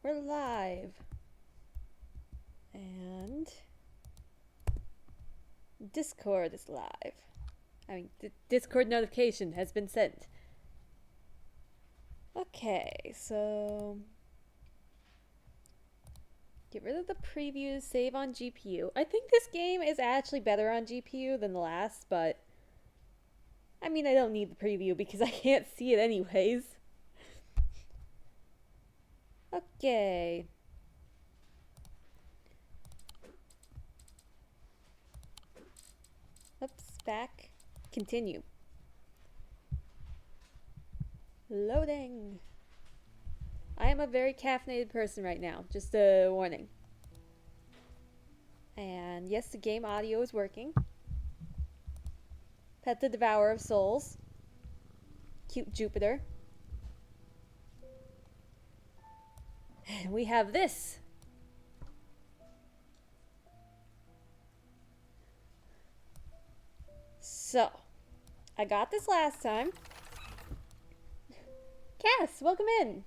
We're live. And Discord is live. I mean, Discord notification has been sent. Okay, so get rid of the previews, save on GPU. I think this game is actually better on GPU than the last, but I mean, I don't need the preview because I can't see it anyways. Okay. Oops, back. Continue. Loading. I am a very caffeinated person right now, just a warning. And yes, the game audio is working. Pet the Devourer of Souls. Cute Jupiter. And we have this. So, I got this last time. Cass, welcome in.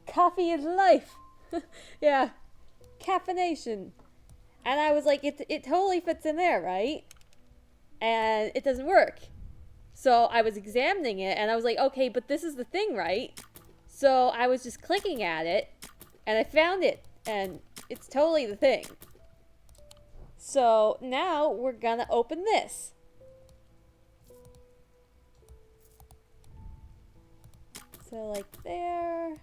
Coffee is life. Yeah, caffeination. And I was like, it totally fits in there, right? And it doesn't work. So I was examining it and I was like, okay, but this is the thing, right? So I was just clicking at it and I found it and it's totally the thing. So now we're gonna open this. So like there.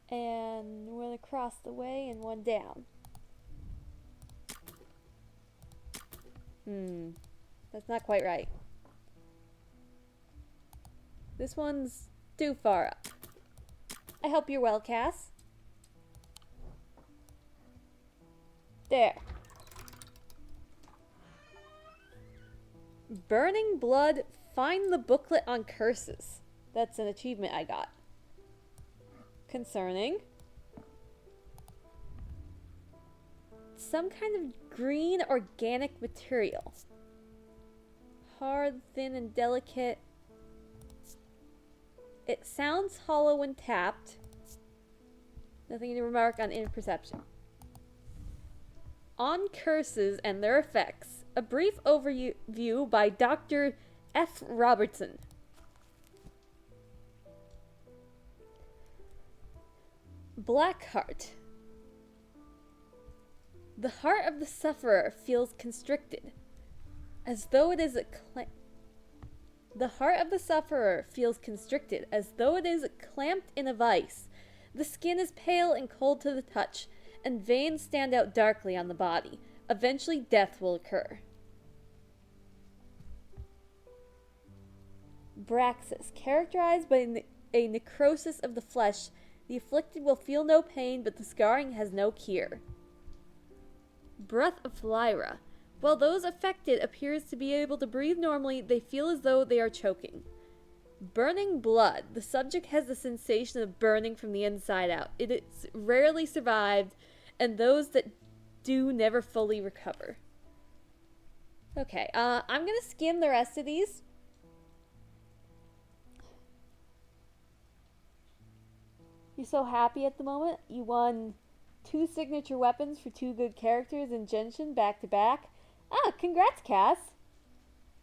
And one across the way and one down. That's not quite right. This one's too far up. I hope you're well, Cass. There. Burning Blood, find the booklet on curses. That's an achievement I got. Concerning. Some kind of green organic material. Hard, thin, and delicate. It sounds hollow when tapped. Nothing to remark on imperception. On curses and their effects, a brief overview by Dr. F. Robertson. Black Heart. The heart of the sufferer feels constricted, as though it is The heart of the sufferer feels constricted, as though it is clamped in a vice. The skin is pale and cold to the touch, and veins stand out darkly on the body. Eventually, death will occur. Braxis. Characterized by a necrosis of the flesh, the afflicted will feel no pain, but the scarring has no cure. Breath of Lyra. While those affected appears to be able to breathe normally, they feel as though they are choking. Burning Blood. The subject has the sensation of burning from the inside out. It is rarely survived, and those that do never fully recover. Okay, I'm gonna skim the rest of these. You're so happy at the moment. You won 2 signature weapons for 2 good characters in Genshin back to back. Ah, congrats, Cass.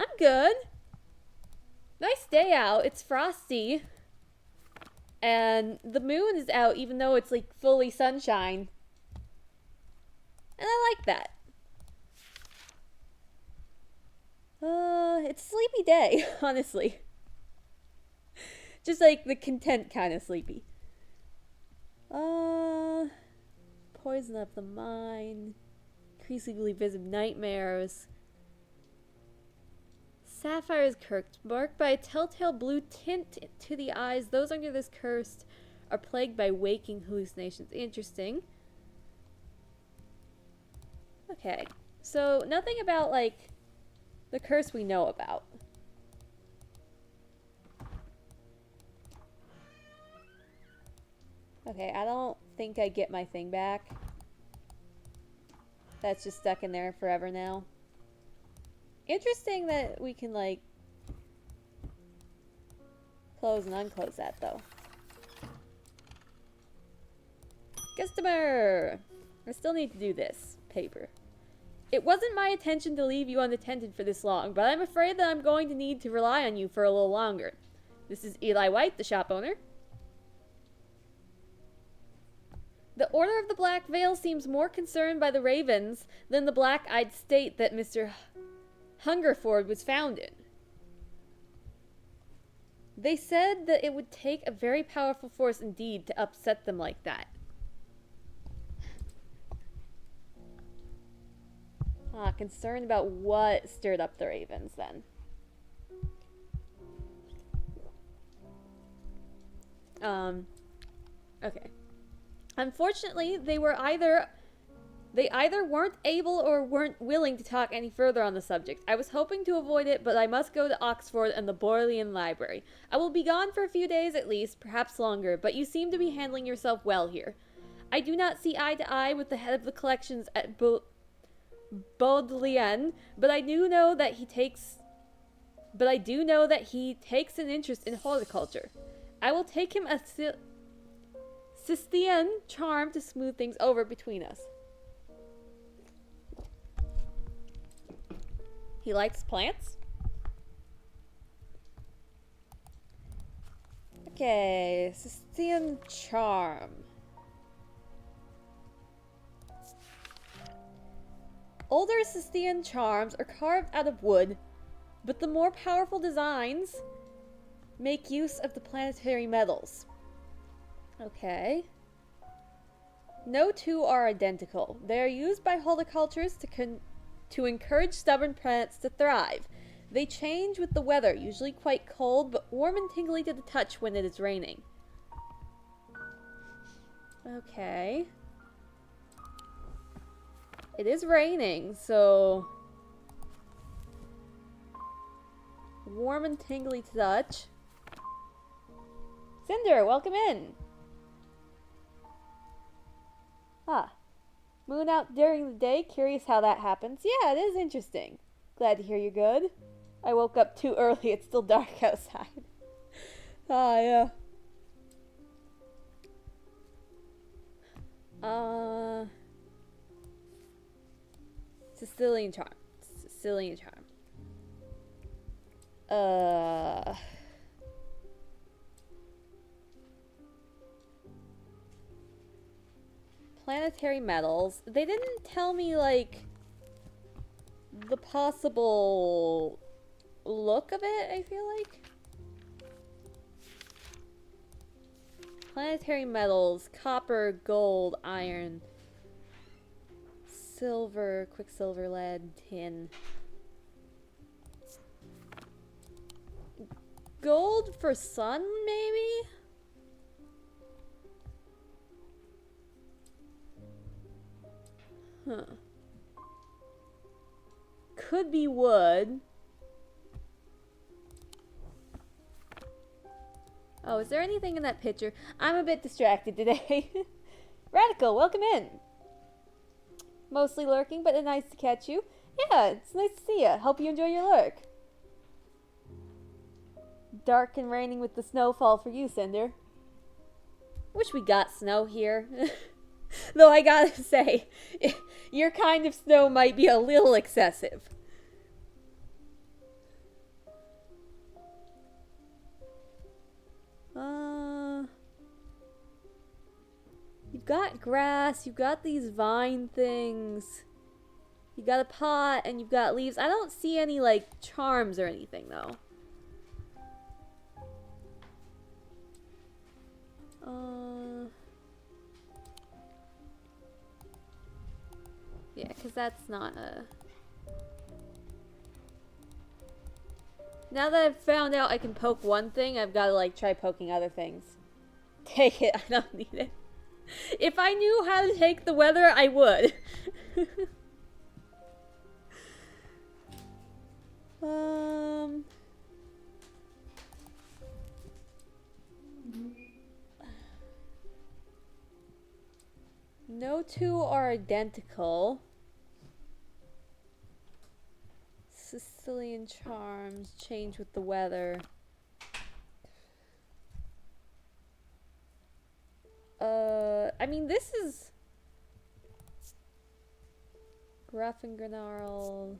I'm good. Nice day out. It's frosty. And the moon is out even though it's like fully sunshine. And I like that. It's a sleepy day, honestly. Just like the content kind of sleepy. Poison of the mind. Increasingly vivid nightmares. Sapphire is cursed, marked by a telltale blue tint to the eyes. Those under this curse are plagued by waking hallucinations. Interesting. Okay, so nothing about, like, the curse we know about. Okay, I don't think I get my thing back. That's just stuck in there forever now. Interesting that we can, like, close and unclose that, though. Customer! I still need to do this. Paper. It wasn't my intention to leave you unattended for this long, but I'm afraid that I'm going to need to rely on you for a little longer. This is Eli White, the shop owner. The Order of the Black Veil seems more concerned by the Ravens than the black-eyed state that Mr. Hungerford was found in. They said that it would take a very powerful force indeed to upset them like that. Concerned about what stirred up the Ravens then. Okay. Unfortunately, they either weren't able or weren't willing to talk any further on the subject. I was hoping to avoid it, but I must go to Oxford and the Bodleian Library. I will be gone for a few days at least, perhaps longer, but you seem to be handling yourself well here. I do not see eye to eye with the head of the collections at Bodleian, but I do know that he takes an interest in horticulture. I will take him a Cistian charm to smooth things over between us. He likes plants? Okay, Cistian charm. Older Cistian charms are carved out of wood, but the more powerful designs make use of the planetary metals. Okay. No two are identical. They are used by horticulturists to encourage stubborn plants to thrive. They change with the weather, usually quite cold, but warm and tingly to the touch when it is raining. Okay. It is raining, so... warm and tingly to touch. Cinder, welcome in! Ah. Moon out during the day, curious how that happens. Yeah, it is interesting. Glad to hear you're good. I woke up too early, it's still dark outside. Ah, yeah. Sicilian charm. Sicilian charm. Planetary metals. They didn't tell me, like, the possible look of it, I feel like. Planetary metals. Copper, gold, iron, silver, quicksilver, lead, tin. Gold for sun, maybe? Huh. Could be wood. Oh, is there anything in that picture? I'm a bit distracted today. Radical, welcome in. Mostly lurking, but nice to catch you. Yeah, it's nice to see you. Hope you enjoy your lurk. Dark and raining with the snowfall for you, Cinder. Wish we got snow here. Though I gotta say, your kind of snow might be a little excessive. You've got grass, you've got these vine things. You got a pot, and you've got leaves. I don't see any, like, charms or anything, though. Yeah, because that's not a... Now that I've found out I can poke one thing, I've got to, like, try poking other things. Take it, I don't need it. If I knew how to take the weather, I would. No two are identical. Sicilian charms change with the weather. But, I mean, this is... Gruff and Granarl.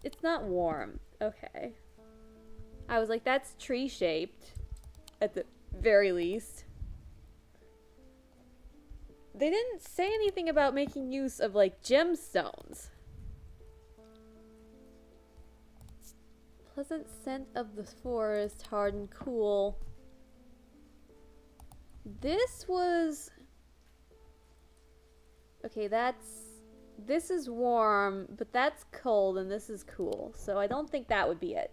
It's not warm. Okay. I was like, that's tree-shaped. At the very least. They didn't say anything about making use of, like, gemstones. Pleasant scent of the forest, hard and cool. This was... Okay, this is warm, but that's cold and this is cool. So I don't think that would be it.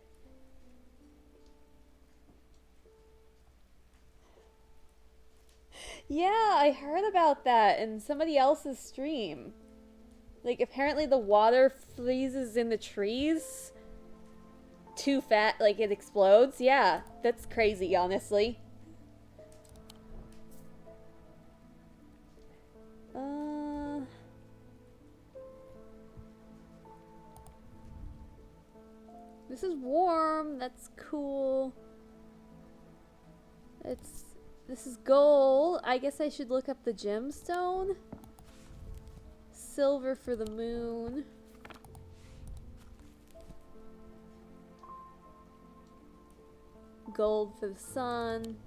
Yeah, I heard about that in somebody else's stream. Like, apparently the water freezes in the trees too fast, like it explodes. Yeah, that's crazy, honestly. This is warm. That's cool. This is gold. I guess I should look up the gemstone. Silver for the moon. Gold for the sun.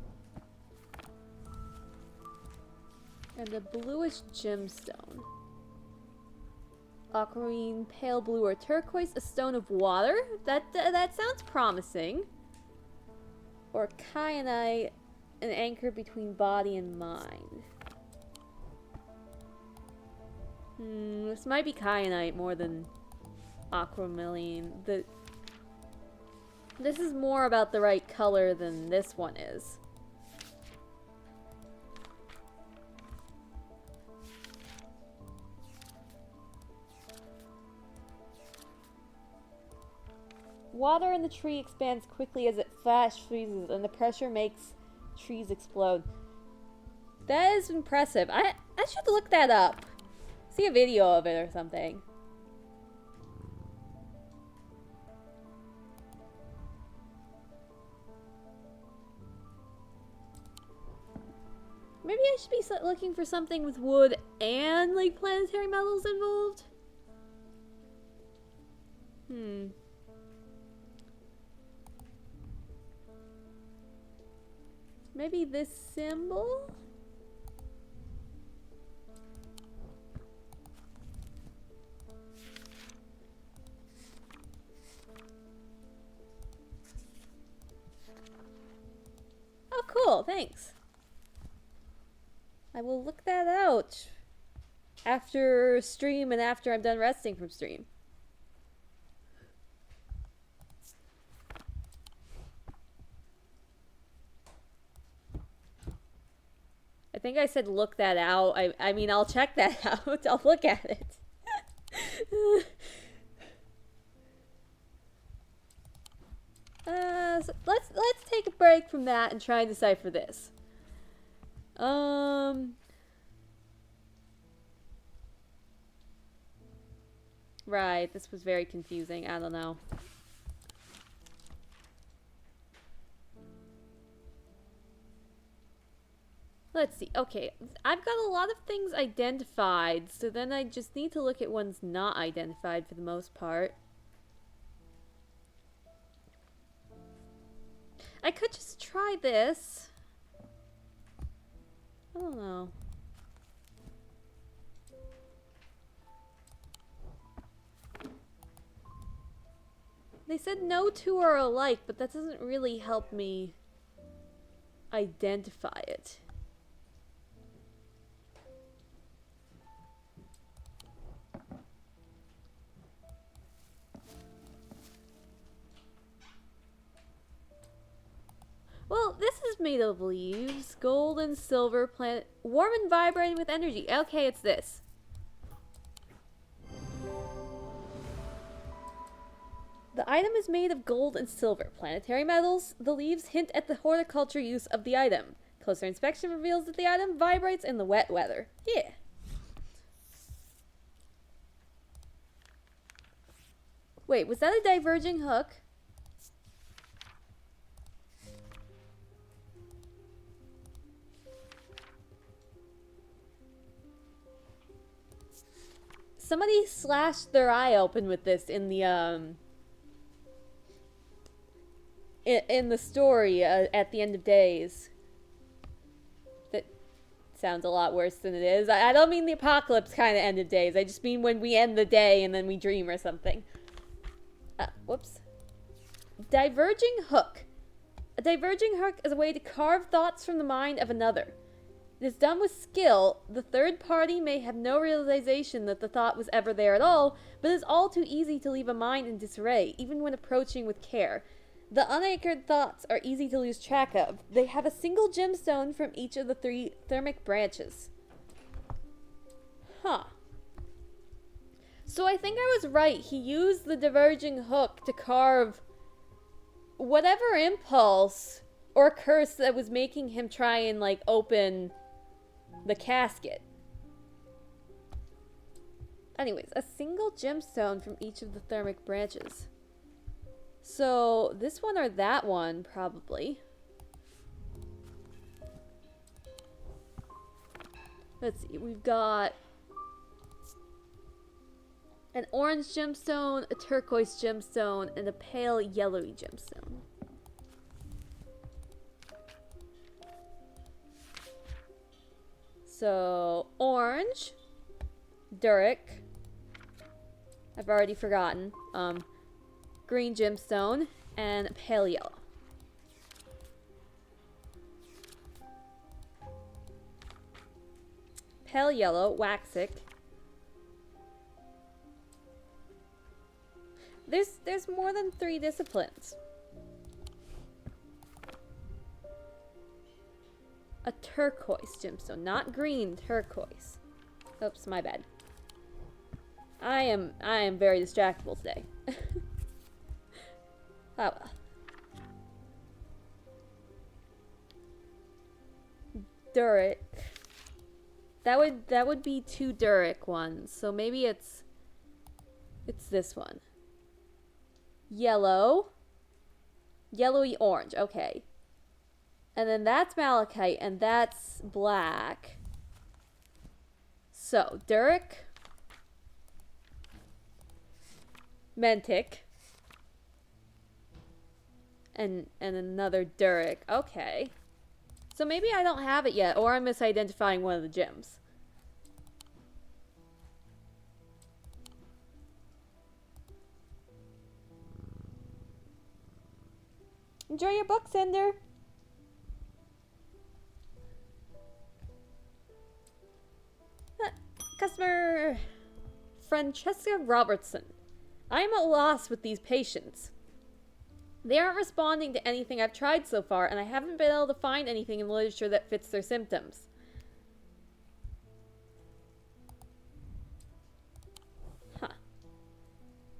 And a bluish gemstone. Aquamarine, pale blue, or turquoise. A stone of water. That sounds promising. Or kyanite, an anchor between body and mind. This might be kyanite more than aquamarine. This is more about the right color than this one is. Water in the tree expands quickly as it flash freezes, and the pressure makes trees explode. That is impressive. I should look that up. See a video of it or something. Maybe I should be looking for something with wood and, like, planetary metals involved? Maybe this symbol? Oh, cool. Thanks. I will look that out after stream and after I'm done resting from stream. I think I said look that out. I mean, I'll check that out. I'll look at it. So let's take a break from that and try and decipher this. Right, this was very confusing. I don't know. Let's see. Okay, I've got a lot of things identified, so then I just need to look at ones not identified for the most part. I could just try this. I don't know. They said no two are alike, but that doesn't really help me identify it. Well, this is made of leaves, gold and silver, planet, warm and vibrating with energy. Okay, it's this. The item is made of gold and silver, planetary metals. The leaves hint at the horticulture use of the item. Closer inspection reveals that the item vibrates in the wet weather. Yeah. Wait, was that a diverging hook? Somebody slashed their eye open with this in the in the story at the end of days. That sounds a lot worse than it is. I don't mean the apocalypse kind of end of days. I just mean when we end the day and then we dream or something. Whoops. Diverging hook. A diverging hook is a way to carve thoughts from the mind of another. It is done with skill. The third party may have no realization that the thought was ever there at all, but it is all too easy to leave a mind in disarray, even when approaching with care. The unanchored thoughts are easy to lose track of. They have a single gemstone from each of the 3 thermic branches. Huh. So I think I was right. He used the diverging hook to carve whatever impulse or curse that was making him try and, like, open the casket. Anyways, a single gemstone from each of the thermic branches. So, this one or that one, probably. Let's see, we've got an orange gemstone, a turquoise gemstone, and a pale yellowy gemstone. So, orange, Durik, I've already forgotten, green gemstone, and pale yellow. Pale yellow, Waxic. There's more than 3 disciplines. A turquoise gemstone, not green, turquoise. Oops, my bad. I am very distractible today. Oh well. Durik. That would be 2 Durik ones. So maybe it's this one. Yellow. Yellowy orange. Okay. And then that's malachite and that's black. So, Durik. Mentic. And another Durik. Okay. So maybe I don't have it yet, or I'm misidentifying one of the gems. Enjoy your book, Cinder. Customer Francesca Robertson. I am at a loss with these patients. They aren't responding to anything I've tried so far, and I haven't been able to find anything in the literature that fits their symptoms. Huh.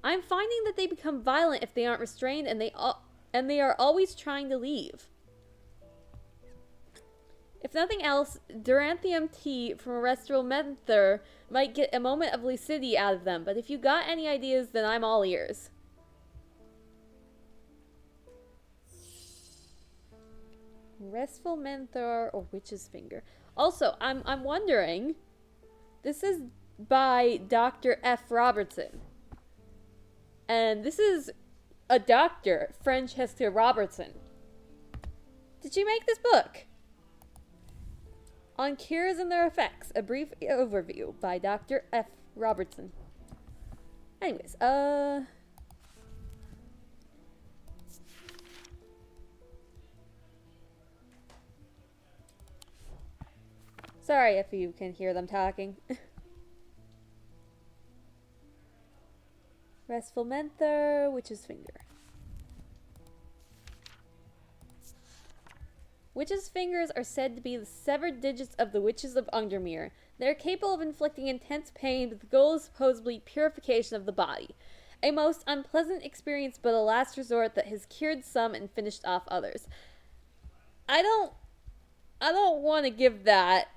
I'm finding that they become violent if they aren't restrained, and they are always trying to leave. If nothing else, Duranthium tea from a restful menther might get a moment of lucidity out of them, but if you got any ideas, then I'm all ears. Restful menther or witch's finger. Also, I'm wondering, this is by Dr. F. Robertson. And this is a doctor, Francesca Robertson. Did she make this book? On Cures and Their Effects, a brief overview by Dr. F. Robertson. Anyways, sorry if you can hear them talking. Restful menther, witch's finger. Witches' fingers are said to be the severed digits of the witches of Undermere. They are capable of inflicting intense pain, but the goal is supposedly purification of the body. A most unpleasant experience, but a last resort that has cured some and finished off others. I don't want to give that.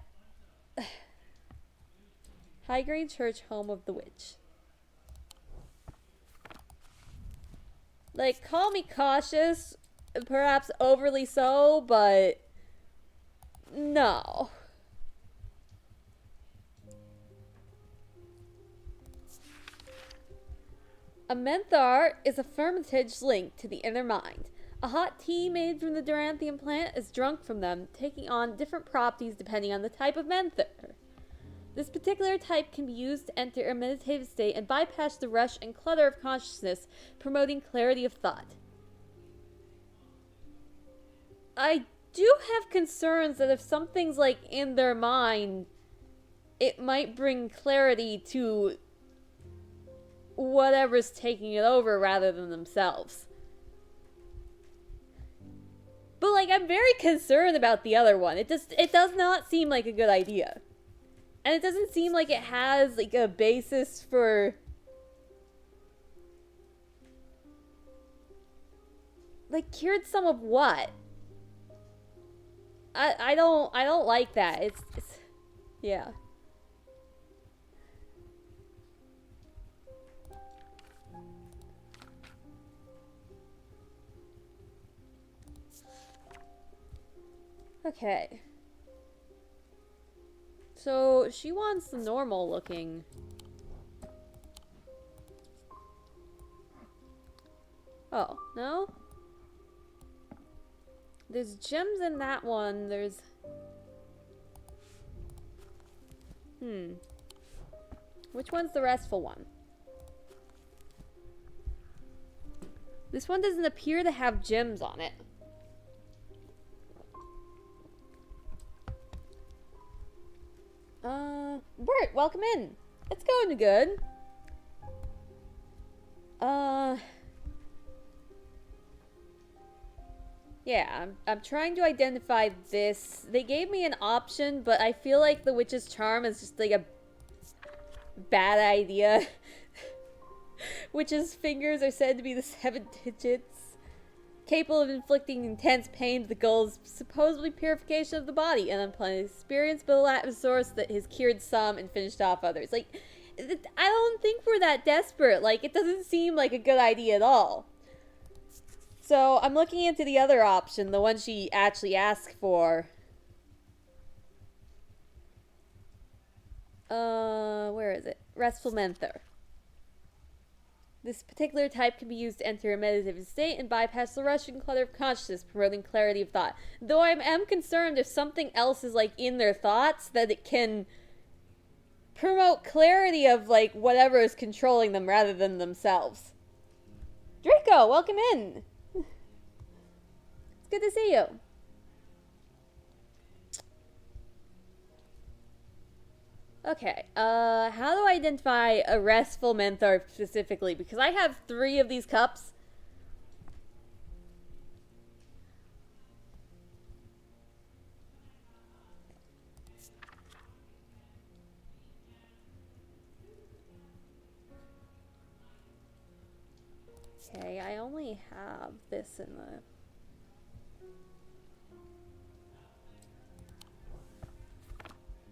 Highgrade Church, home of the witch. Like, call me cautious, perhaps overly so, but no. A menthar is a fermentage linked to the inner mind. A hot tea made from the Duranthium plant is drunk from them, taking on different properties depending on the type of menthar. This particular type can be used to enter a meditative state and bypass the rush and clutter of consciousness, promoting clarity of thought. I do have concerns that if something's like in their mind, it might bring clarity to whatever's taking it over rather than themselves. But like, I'm very concerned about the other one. It does not seem like a good idea. And it doesn't seem like it has like a basis for like cured some of what? I don't like that. It's yeah. Okay. So she wants the normal looking. Oh, no? There's gems in that one. There's... Which one's the restful one? This one doesn't appear to have gems on it. Bert, welcome in. It's going good. Yeah, I'm trying to identify this. They gave me an option, but I feel like the witch's charm is just like a bad idea. Witch's fingers are said to be the 7 digits, capable of inflicting intense pain. The goal is supposedly purification of the body and unpleasant experience, but lack of source that has cured some and finished off others. Like, I don't think we're that desperate. Like, it doesn't seem like a good idea at all. So, I'm looking into the other option, the one she actually asked for. Where is it? Restful menthar. This particular type can be used to enter a meditative state and bypass the rush and clutter of consciousness, promoting clarity of thought. Though I am concerned if something else is, like, in their thoughts, that it can promote clarity of, like, whatever is controlling them rather than themselves. Draco, welcome in! It's good to see you. Okay, how do I identify a restful menthar specifically? Because I have 3 of these cups. Okay, I only have this in the...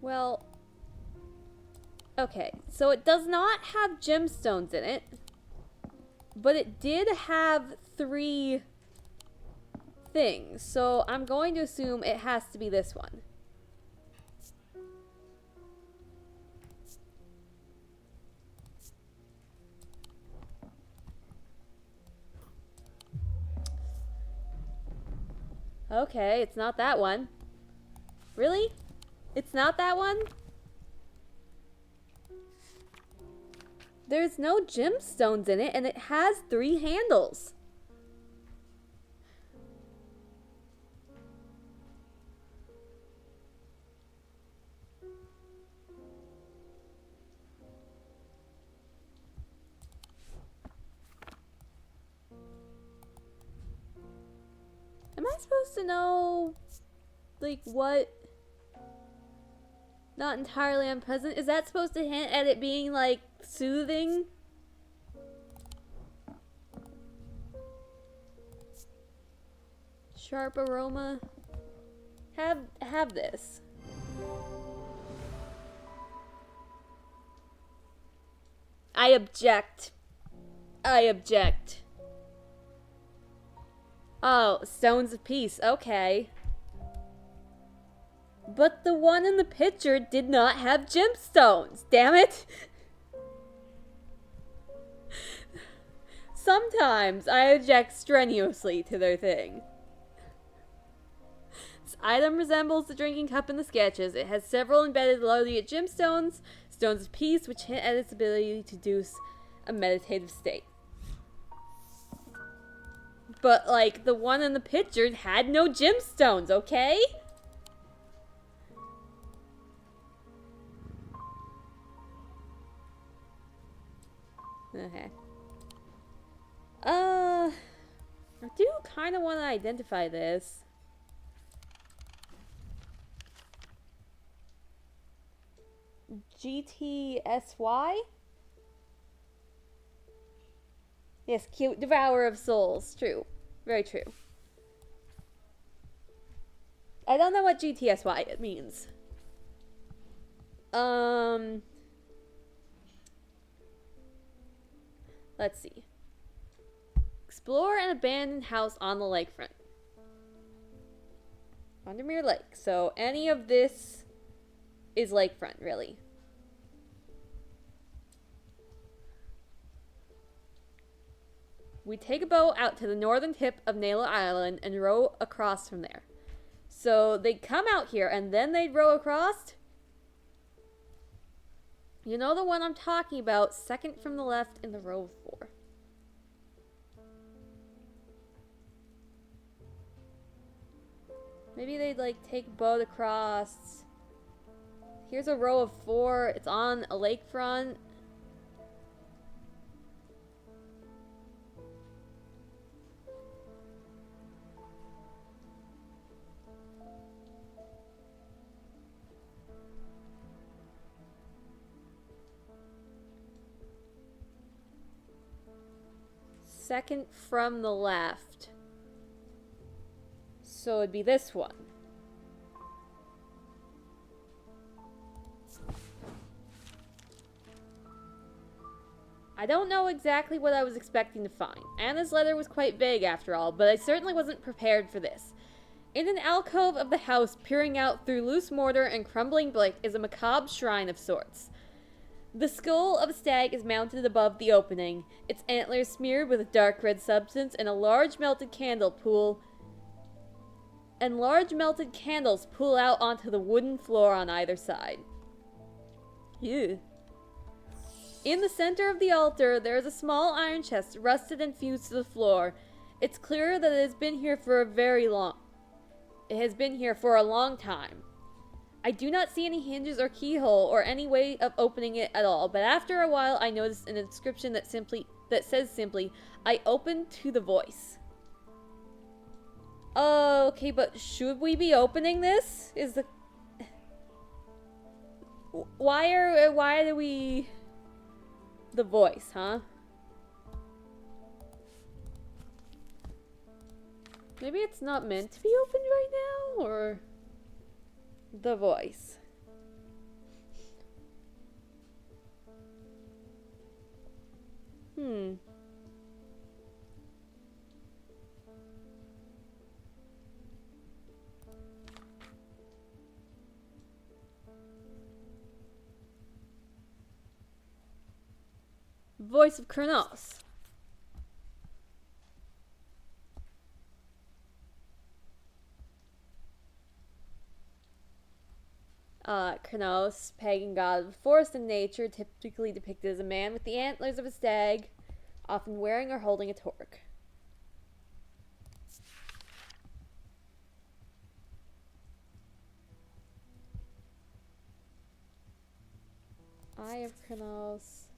Well... Okay, so it does not have gemstones in it, but it did have 3 things, so I'm going to assume it has to be this one. Okay, it's not that one. Really? It's not that one? There's no gemstones in it, and it has 3 handles. Am I supposed to know, like, what? Not entirely unpleasant? Is that supposed to hint at it being, like, soothing? Sharp aroma. Have this. I object. I object. Oh, stones of peace. Okay. But the one in the picture did not have gemstones. Damn it. Sometimes I object strenuously to their thing. This item resembles the drinking cup in the sketches. It has several embedded Lodiate gemstones, stones of peace, which hint at its ability to induce a meditative state. But, like, the one in the picture had no gemstones, okay? Okay. I do kind of want to identify this. GTSY? Yes, cute devourer of souls. True. Very true. I don't know what GTSY it means. Let's see. Explore an abandoned house on the lakefront. Vandermeer Lake. So any of this is lakefront, really. We take a boat out to the northern tip of Nayla Island and row across from there. So they'd come out here and then they'd row across. You know the one I'm talking about, second from the left in the row of 4. Maybe they'd like take a boat across. Here's a row of 4. It's on a lakefront. Second from the left. So it'd be this one. I don't know exactly what I was expecting to find. Anna's letter was quite vague after all, but I certainly wasn't prepared for this. In an alcove of the house, peering out through loose mortar and crumbling brick, is a macabre shrine of sorts. The skull of a stag is mounted above the opening, its antlers smeared with a dark red substance, and large melted candles pool out onto the wooden floor on either side. Ew. In the center of the altar, there is a small iron chest, rusted and fused to the floor. It's clear that it has been here for a long time. I do not see any hinges or keyhole or any way of opening it at all, but after a while I noticed an inscription that says simply, I open to the voice. Okay, but should we be opening this? Why do we... The voice, huh? Maybe it's not meant to be opened right now, or... The voice. Voice of Kronos. Kronos, pagan god of the forest and nature, typically depicted as a man with the antlers of a stag, often wearing or holding a torque. Eye of Kronos.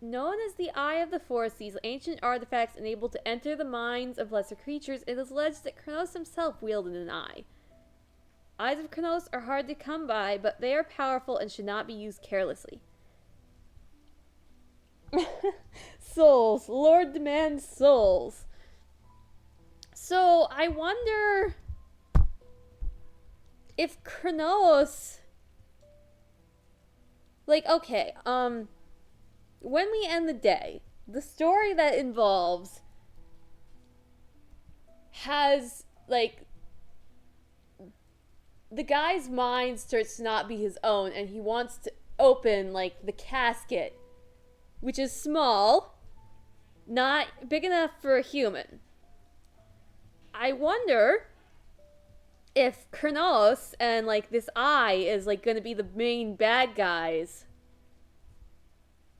Known as the Eye of the Forest, these ancient artifacts enabled to enter the minds of lesser creatures, it is alleged that Kronos himself wielded an eye. Eyes of Kronos are hard to come by, but they are powerful and should not be used carelessly. Souls. Lord demands souls. So, I wonder if Kronos... Like, okay, when we end the day, the story that involves has, like, the guy's mind starts to not be his own, and he wants to, open, like, the casket, which is small, not big enough for a human. I wonder if Kronos and, like, this eye is, like, gonna be the main bad guys.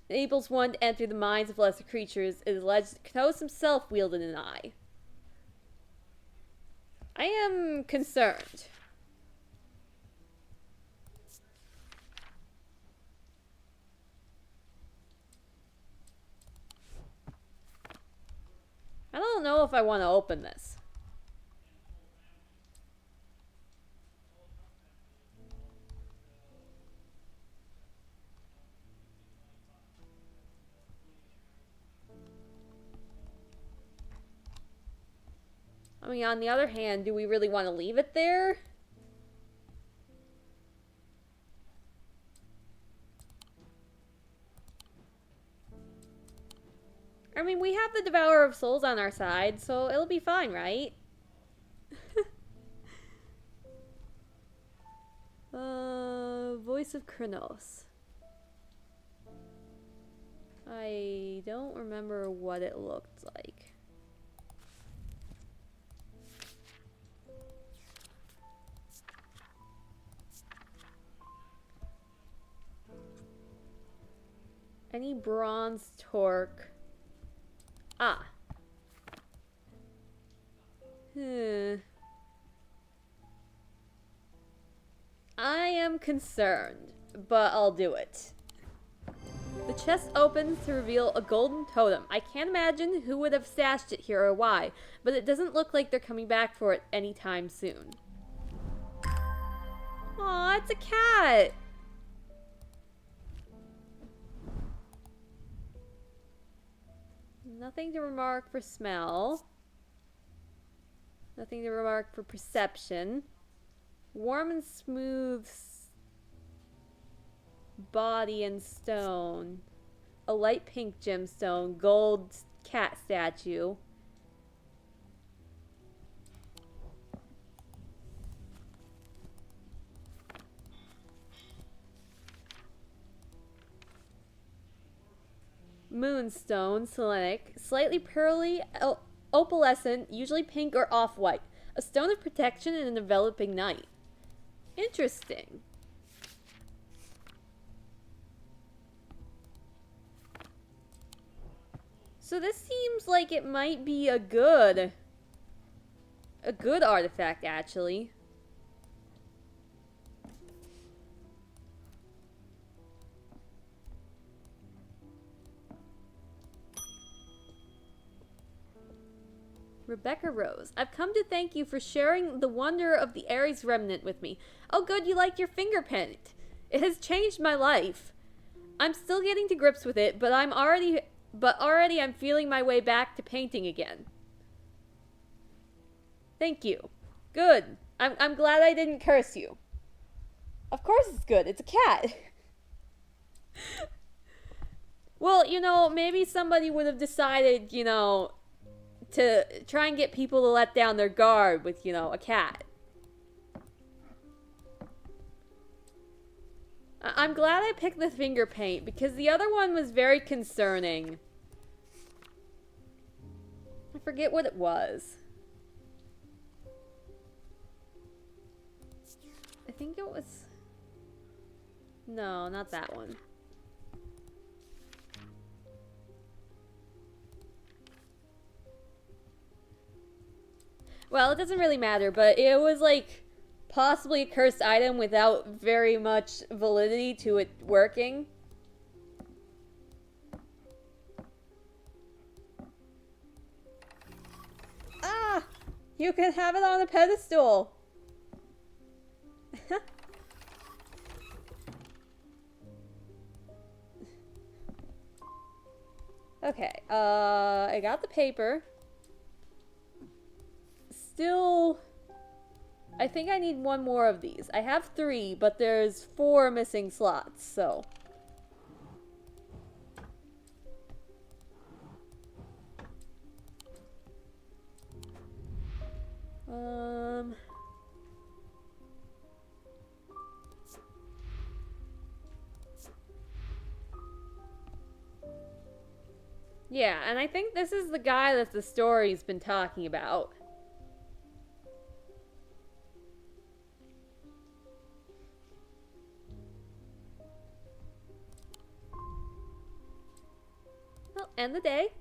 Enables one to enter the minds of lesser creatures. It is alleged that Kronos himself wielded an eye. I am concerned. I don't know if I want to open this. I mean, on the other hand, do we really want to leave it there? I mean, we have the Devourer of Souls on our side, so it'll be fine, right? Voice of Kronos. I don't remember what it looked like. Any bronze torque? Ah. I am concerned, but I'll do it. The chest opens to reveal a golden totem. I can't imagine who would have stashed it here or why, but it doesn't look like they're coming back for it anytime soon. Aw, it's a cat! Nothing to remark for smell. Nothing to remark for perception. Warm and smooth body and stone. A light pink gemstone. Gold cat statue. Moonstone, selenic, slightly pearly, opalescent, usually pink or off-white. A stone of protection in an enveloping night. Interesting. So this seems like it might be a good artifact, actually. Rebecca Rose, I've come to thank you for sharing the wonder of the Ares remnant with me. Oh good, you like your finger paint. It has changed my life. I'm still getting to grips with it, but already I'm feeling my way back to painting again. Thank you. Good. I'm glad I didn't curse you. Of course it's good. It's a cat. Well, you know, maybe somebody would have decided, you know, to try and get people to let down their guard with, you know, a cat. I'm glad I picked the finger paint because the other one was very concerning. I forget what it was. I think it was... No, not that one. Well, it doesn't really matter, but it was like possibly a cursed item without very much validity to it working. Ah! You can have it on a pedestal! Okay, I got the paper. Still, I think I need one more of these. I have 3, but there's 4 missing slots, so. Yeah, and I think this is the guy that the story's been talking about. Well, end the day.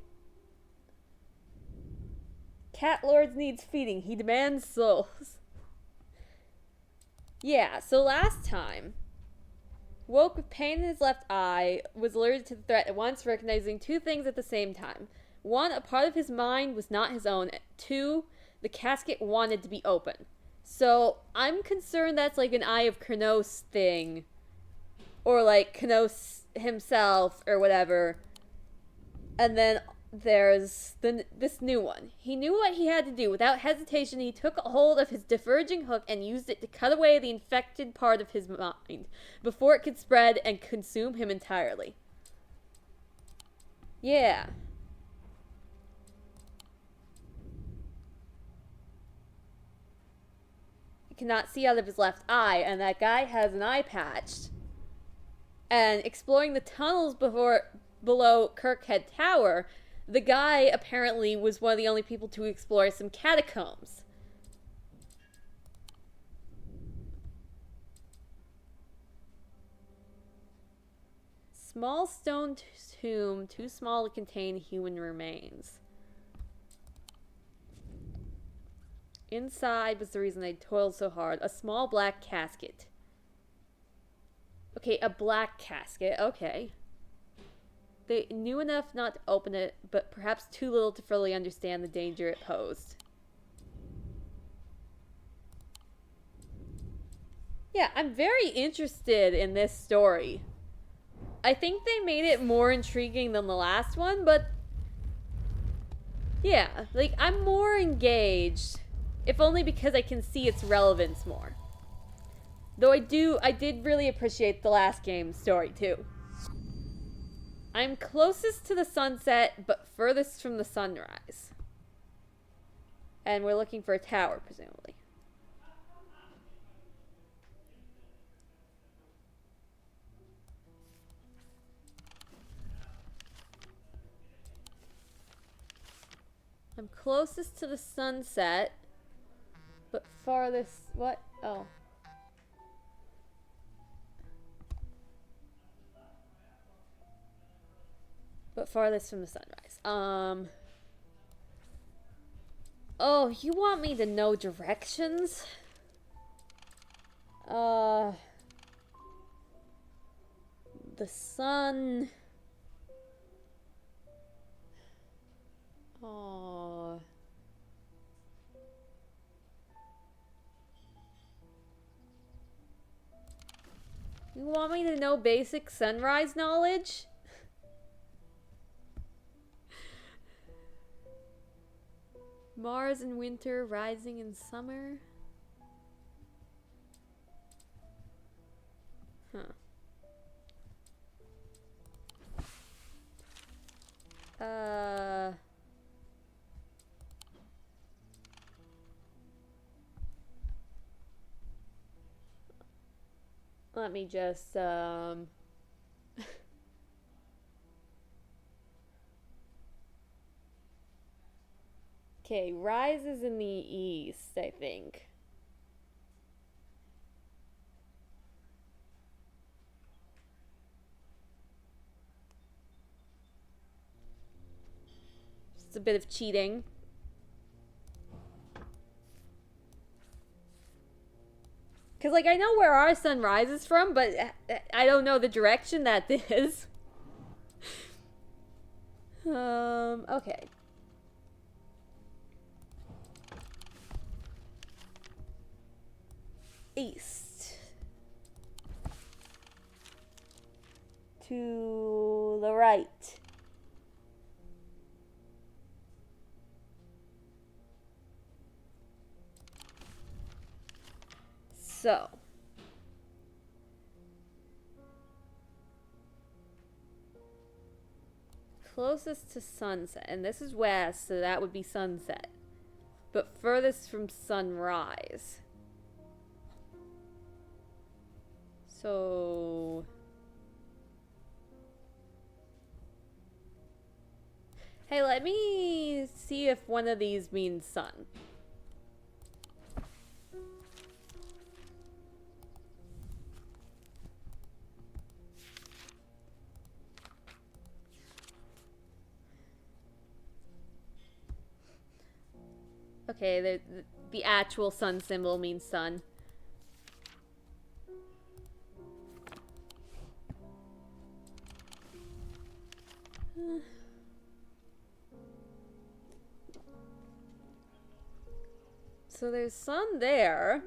Cat Lord needs feeding. He demands souls. Yeah, so last time, woke with pain in his left eye, was alerted to the threat at once, recognizing two things at the same time. One, a part of his mind was not his own. Two, the casket wanted to be open. So I'm concerned that's like an Eye of Kronos thing. Or like Kronos himself or whatever. And then there's this new one. He knew what he had to do. Without hesitation, he took a hold of his diverging hook and used it to cut away the infected part of his mind before it could spread and consume him entirely. Yeah. He cannot see out of his left eye, and that guy has an eye patch. And exploring the tunnels below Kirkhead Tower, the guy apparently was one of the only people to explore some catacombs. Small stone tomb, too small to contain human remains. Inside was the reason they toiled so hard. A small black casket. Okay, a black casket. Okay. They knew enough not to open it, but perhaps too little to fully understand the danger it posed. Yeah, I'm very interested in this story. I think they made it more intriguing than the last one, but yeah, like I'm more engaged, if only because I can see its relevance more. Though I did really appreciate the last game's story too. I'm closest to the sunset, but furthest from the sunrise. And we're looking for a tower, presumably. I'm closest to the sunset, but farthest... What? Oh. But farthest from the sunrise. Oh, you want me to know directions? The sun... Oh... You want me to know basic sunrise knowledge? Mars in winter, rising in summer. Huh. Let me just, Okay, rises in the east, I think. It's a bit of cheating. Because, like, I know where our sun rises from, but I don't know the direction that is. Okay. East. To the right. So. Closest to sunset. And this is west, so that would be sunset. But furthest from sunrise. So... Hey, let me see if one of these means sun. Okay, the actual sun symbol means sun. So there's sun there.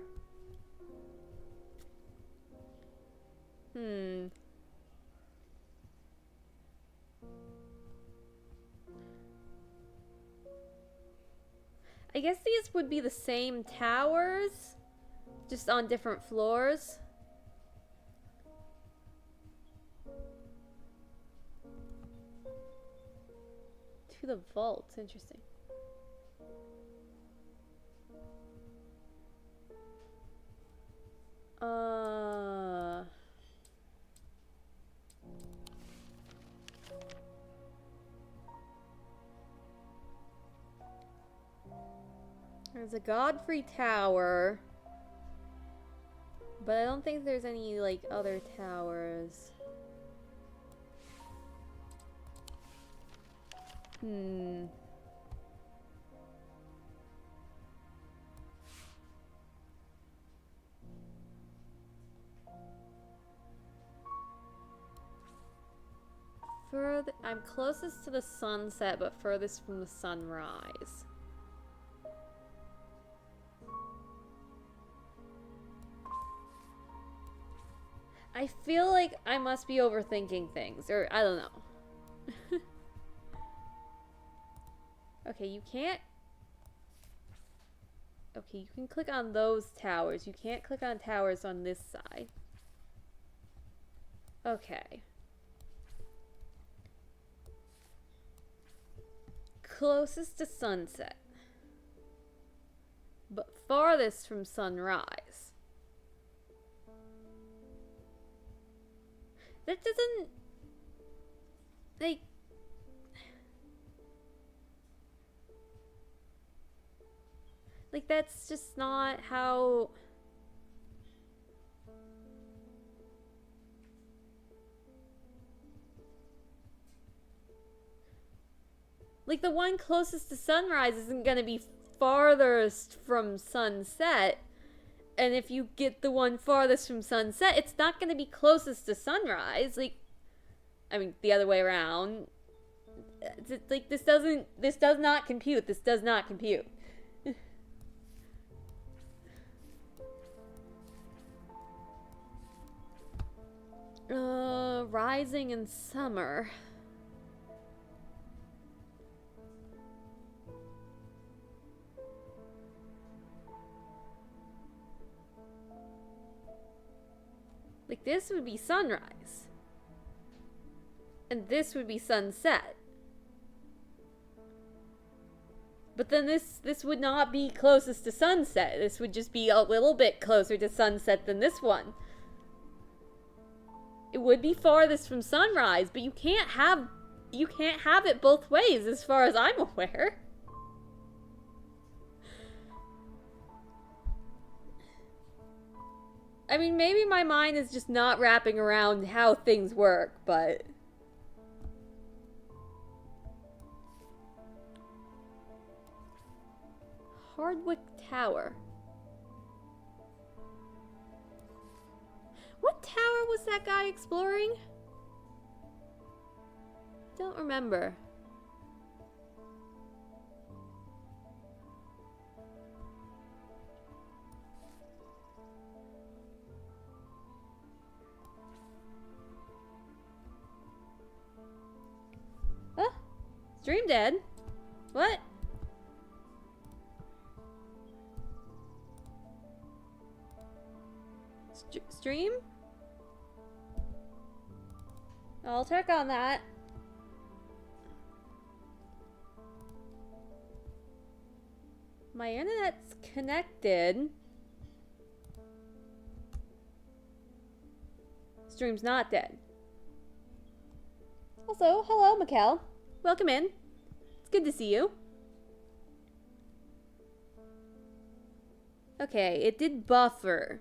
I guess these would be the same towers, just on different floors. To the vault, interesting. There's a Godfrey Tower, but I don't think there's any, like, other towers. I'm closest to the sunset, but furthest from the sunrise. I feel like I must be overthinking things, or I don't know. Okay, you can't... Okay, you can click on those towers. You can't click on towers on this side. Okay. Closest to sunset, but farthest from sunrise. That doesn't... Like, that's just not how... Like, the one closest to sunrise isn't gonna be farthest from sunset. And if you get the one farthest from sunset, it's not gonna be closest to sunrise. Like, I mean, the other way around. Like, this does not compute. This does not compute. Rising in summer. Like, this would be sunrise. And this would be sunset. But then this would not be closest to sunset. This would just be a little bit closer to sunset than this one. It would be farthest from sunrise, but you can't have it both ways as far as I'm aware. I mean, maybe my mind is just not wrapping around how things work, but... Hardwick Tower. What tower was that guy exploring? Don't remember. Huh? Stream dead? What? Stream? I'll check on that. My internet's connected. Stream's not dead. Also, hello, Mikkel. Welcome in. It's good to see you. Okay, it did buffer.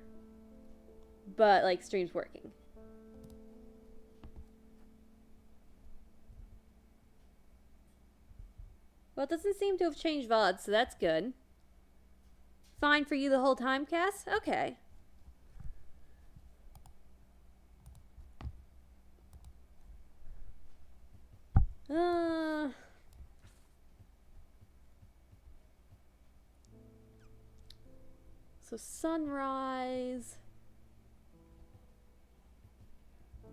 But, like, stream's working. Well, it doesn't seem to have changed VOD, so that's good. Fine for you the whole time, Cass? Okay. So sunrise. I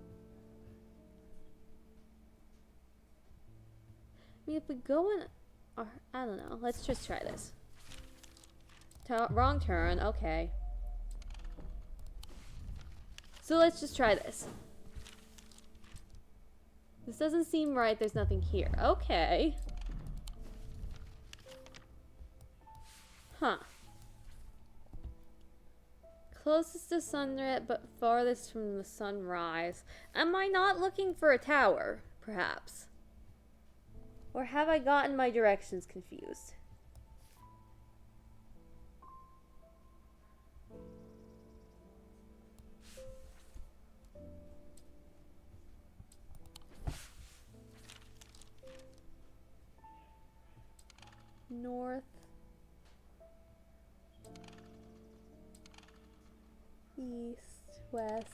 mean, if we go in, or I don't know. Let's just try this. Wrong turn. Okay. So let's just try this. This doesn't seem right. There's nothing here. Okay. Huh. Closest to sunset, but farthest from the sunrise. Am I not looking for a tower, perhaps? Or have I gotten my directions confused? North. East, west.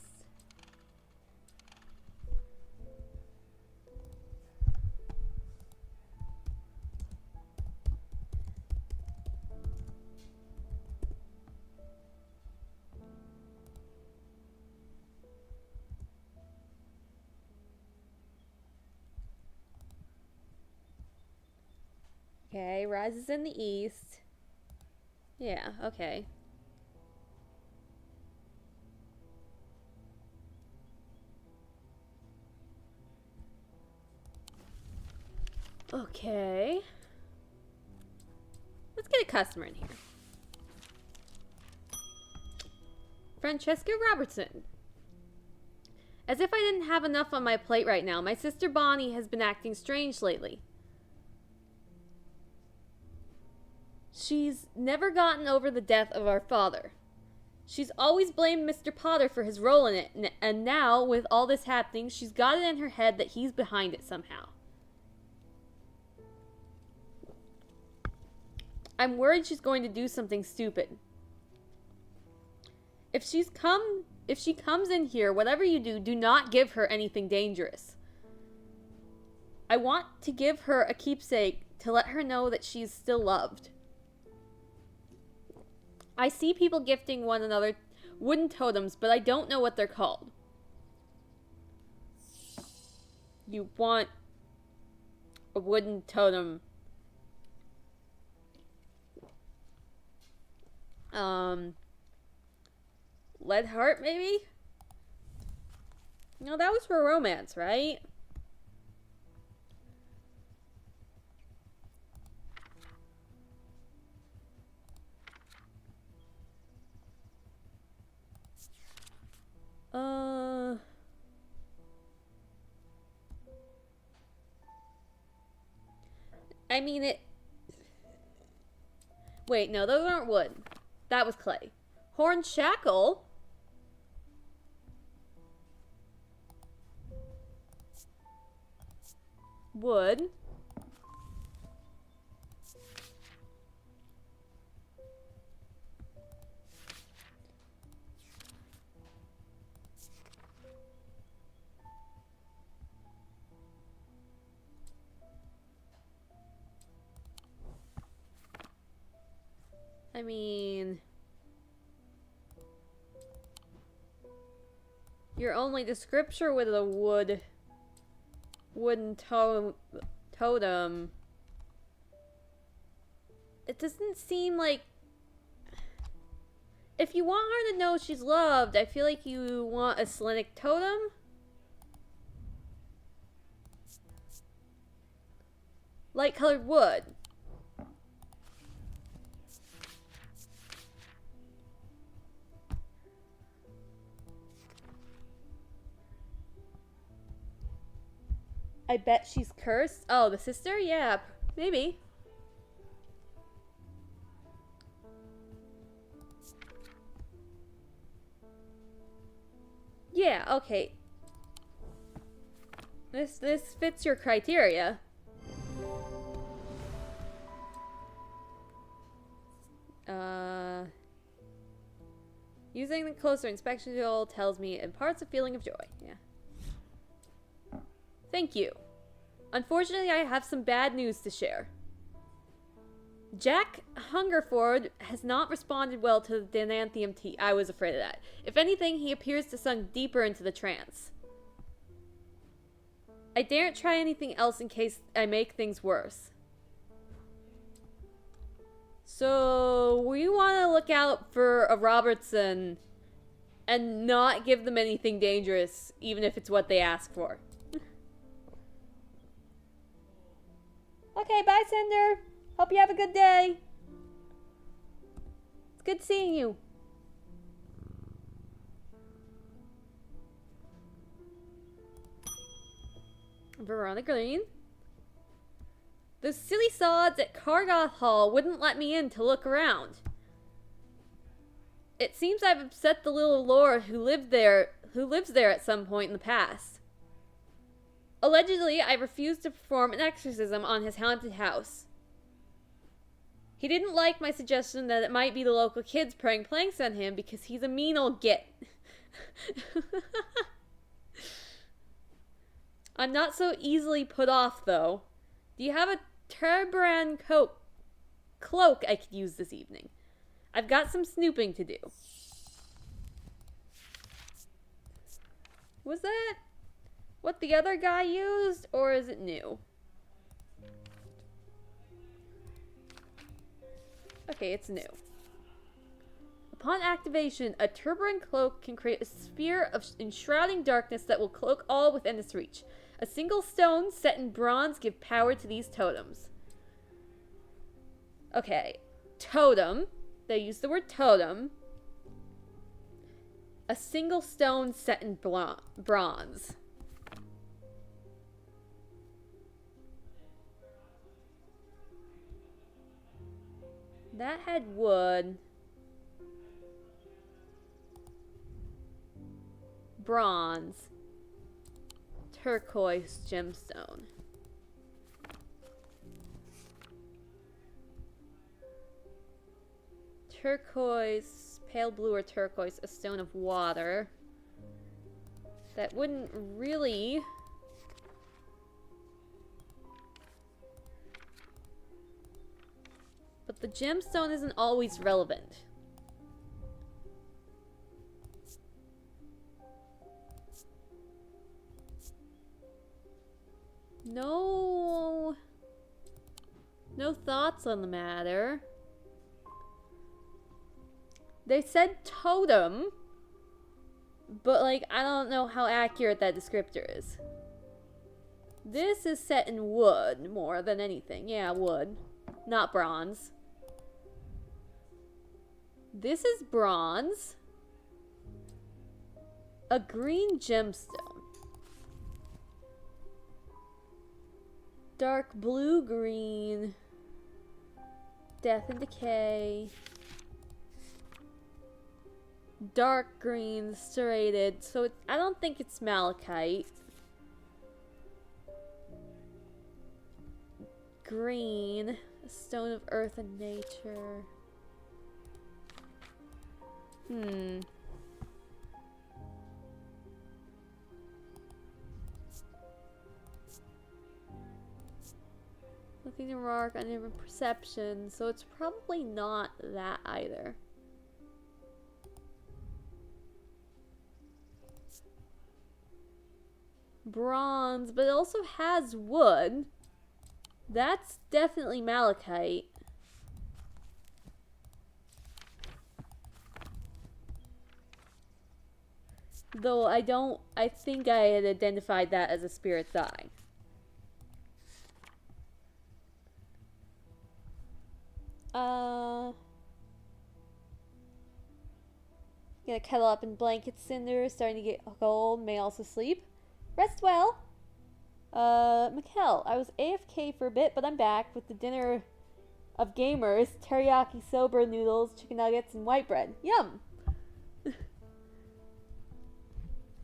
Okay, rises in the east. Yeah, okay. Okay. Let's get a customer in here. Francesca Robertson. As if I didn't have enough on my plate right now, my sister Bonnie has been acting strange lately. She's never gotten over the death of our father. She's always blamed Mr. Potter for his role in it, and now, with all this happening, she's got it in her head that he's behind it somehow. I'm worried she's going to do something stupid. If she comes in here, whatever you do, do not give her anything dangerous. I want to give her a keepsake to let her know that she's still loved. I see people gifting one another wooden totems, but I don't know what they're called. You want a wooden totem. Lead heart, maybe? No, that was for romance, right? I mean it... Wait, no, those aren't wood. That was clay. Horn shackle? Wood. I mean... You're only the scripture with a wooden totem. It doesn't seem like... If you want her to know she's loved, I feel like you want a Selenic totem. Light colored wood. I bet she's cursed. Oh, the sister? Yeah, Maybe. Yeah, okay. This fits your criteria. Using the closer inspection tool tells me it imparts a feeling of joy. Yeah. Thank you. Unfortunately, I have some bad news to share. Jack Hungerford has not responded well to the Denanthium tea. I was afraid of that. If anything, he appears to sunk deeper into the trance. I daren't try anything else in case I make things worse. So, we want to look out for a Robertson and not give them anything dangerous, even if it's what they ask for. Okay, bye, Cinder. Hope you have a good day. It's good seeing you. Verona Green. Those silly sods at Kargoth Hall wouldn't let me in to look around. It seems I've upset the little Laura who lives there at some point in the past. Allegedly, I refused to perform an exorcism on his haunted house. He didn't like my suggestion that it might be the local kids praying planks on him because he's a mean old git. I'm not so easily put off, though. Do you have a Terbran cloak I could use this evening? I've got some snooping to do. Was that what the other guy used, or is it new? Okay, it's new. Upon activation, a Terbran cloak can create a sphere of enshrouding darkness that will cloak all within its reach. A single stone set in bronze give power to these totems. Okay, totem. They use the word totem. A single stone set in bronze. That had wood. Bronze. Turquoise gemstone. Turquoise, pale blue or turquoise, a stone of water. That wouldn't really... But the gemstone isn't always relevant. No thoughts on the matter. They said totem, but like, I don't know how accurate that descriptor is. This is set in wood more than anything. Yeah, wood. Not bronze. This is bronze. A green gemstone. Dark blue-green. Death and decay. Dark green, serrated. So I don't think it's malachite. Green. A stone of earth and nature. Looking to rock, uneven perception, so it's probably not that either. Bronze, but it also has wood. That's definitely malachite. Though I think I had identified that as a spirit's eye. Gonna cuddle up in blankets, Cinder, starting to get cold, may also sleep. Rest well. Mikkel, I was AFK for a bit, but I'm back with the dinner of gamers, teriyaki soba noodles, chicken nuggets, and white bread. Yum!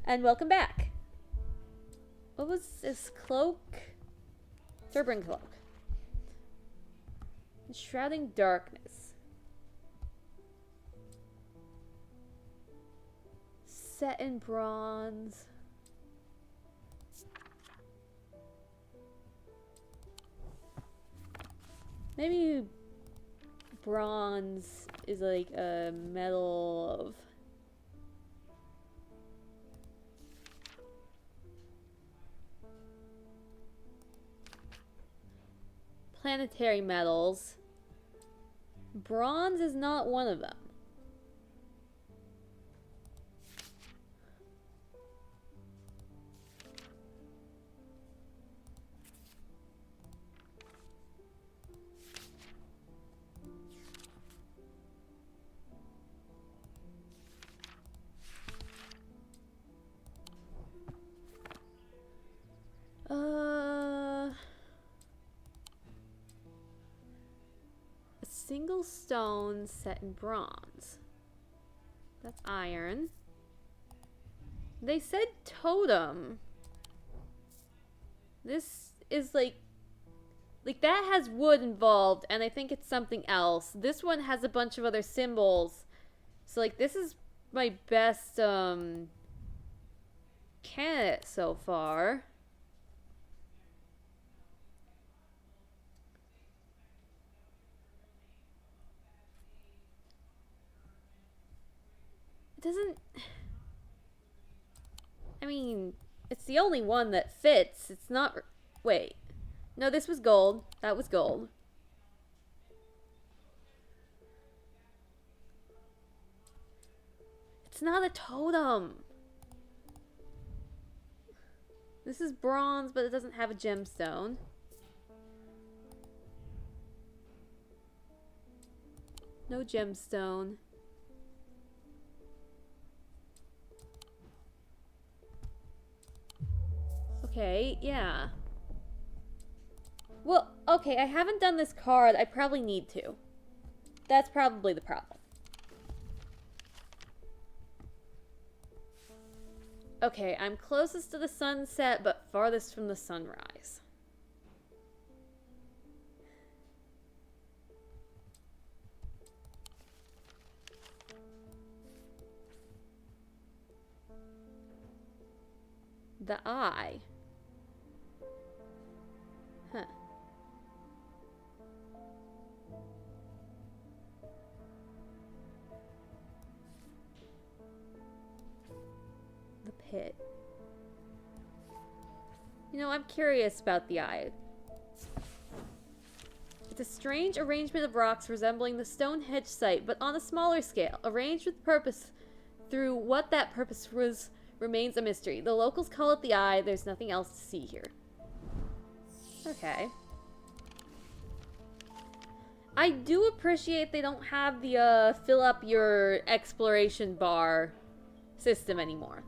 And welcome back. What was this cloak? Turbine cloak. Shrouding darkness. Set in bronze. Maybe bronze is like a metal of planetary metals. Bronze is not one of them. A single stone set in bronze. That's iron. They said totem. This is like that has wood involved, and I think it's something else. This one has a bunch of other symbols. So like this is my best candidate so far. It doesn't... I mean, it's the only one that fits. It's not... Wait. No, this was gold. That was gold. It's not a totem. This is bronze, but it doesn't have a gemstone. No gemstone. Okay, yeah. Well, okay, I haven't done this card. I probably need to. That's probably the problem. Okay, I'm closest to the sunset, but farthest from the sunrise. The eye. Huh. The pit. You know, I'm curious about the eye. It's a strange arrangement of rocks resembling the Stonehenge site, but on a smaller scale, arranged with purpose. Through what that purpose was remains a mystery. The locals call it the eye. There's nothing else to see here. Okay. I do appreciate they don't have the fill up your exploration bar system anymore.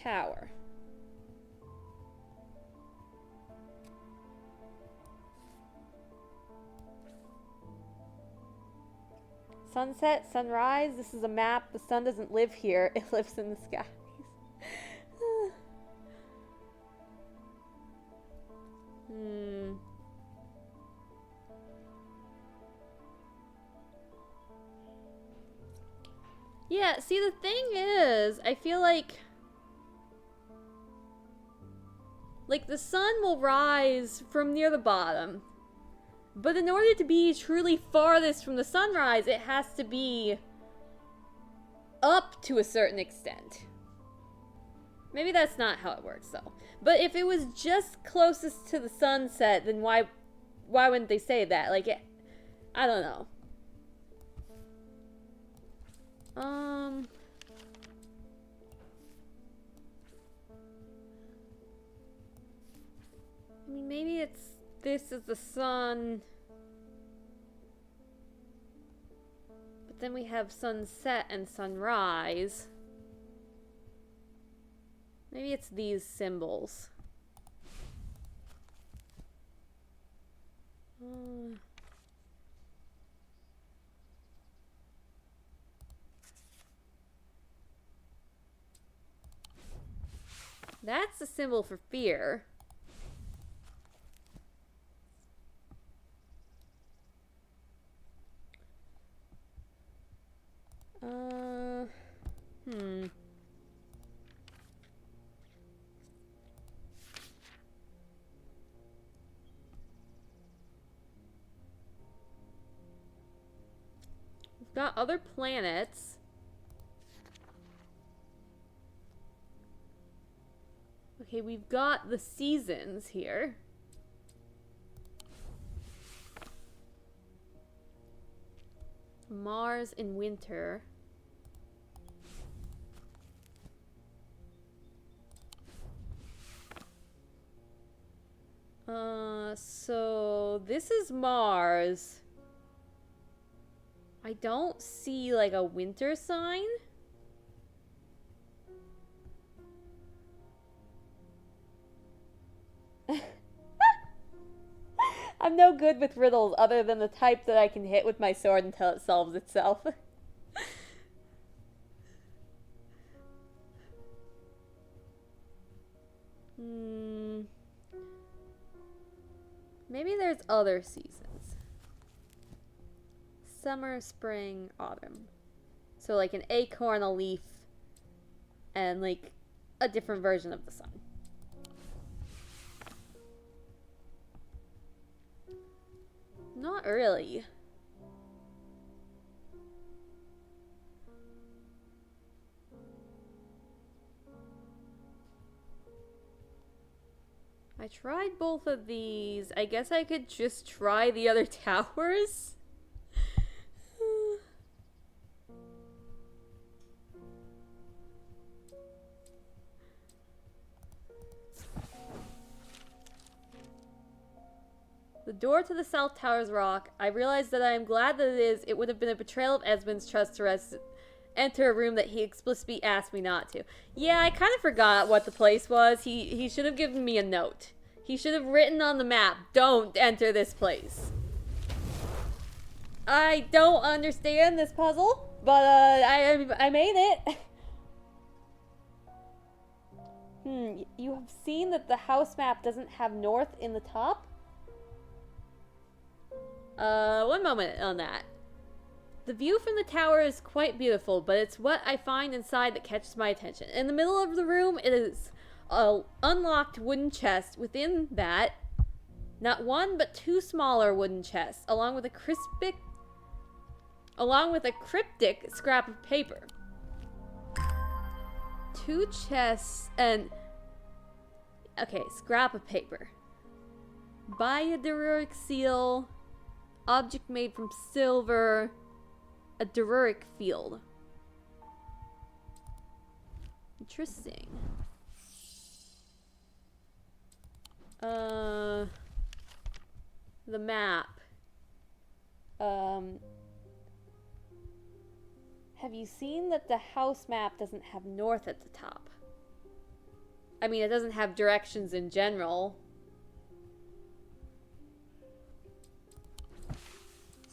Tower. Sunset, sunrise, this is a map. The sun doesn't live here, it lives in the skies. Yeah, see, the thing is, I feel like the sun will rise from near the bottom. But in order to be truly farthest from the sunrise, it has to be up to a certain extent. Maybe that's not how it works, though. But if it was just closest to the sunset, then why wouldn't they say that? Like, I don't know. I mean, maybe it's... This is the sun. then we have sunset and sunrise. Maybe it's these symbols. That's a symbol for fear. We've got other planets. Okay, we've got the seasons here. Mars in winter. So this is Mars. I don't see like a winter sign. I'm no good with riddles other than the type that I can hit with my sword until it solves itself. Maybe there's other seasons. Summer, spring, autumn. So like an acorn, a leaf, and like a different version of the sun. Not really. I tried both of these. I guess I could just try the other towers. The door to the South Tower's rock. I realize that I am glad that it is. It would have been a betrayal of Esmond's trust to enter a room that he explicitly asked me not to. Yeah, I kind of forgot what the place was. He should have given me a note. He should have written on the map, don't enter this place. I don't understand this puzzle, but I made it. You have seen that the house map doesn't have north in the top? One moment on that. The view from the tower is quite beautiful, but it's what I find inside that catches my attention. In the middle of the room, it is an unlocked wooden chest. Within that, not one but two smaller wooden chests, along with a cryptic scrap of paper. Two chests and... Okay, scrap of paper. Biodururic seal... Object made from silver. A Dururic field. Interesting. The map. Have you seen that the house map doesn't have north at the top? I mean, it doesn't have directions in general.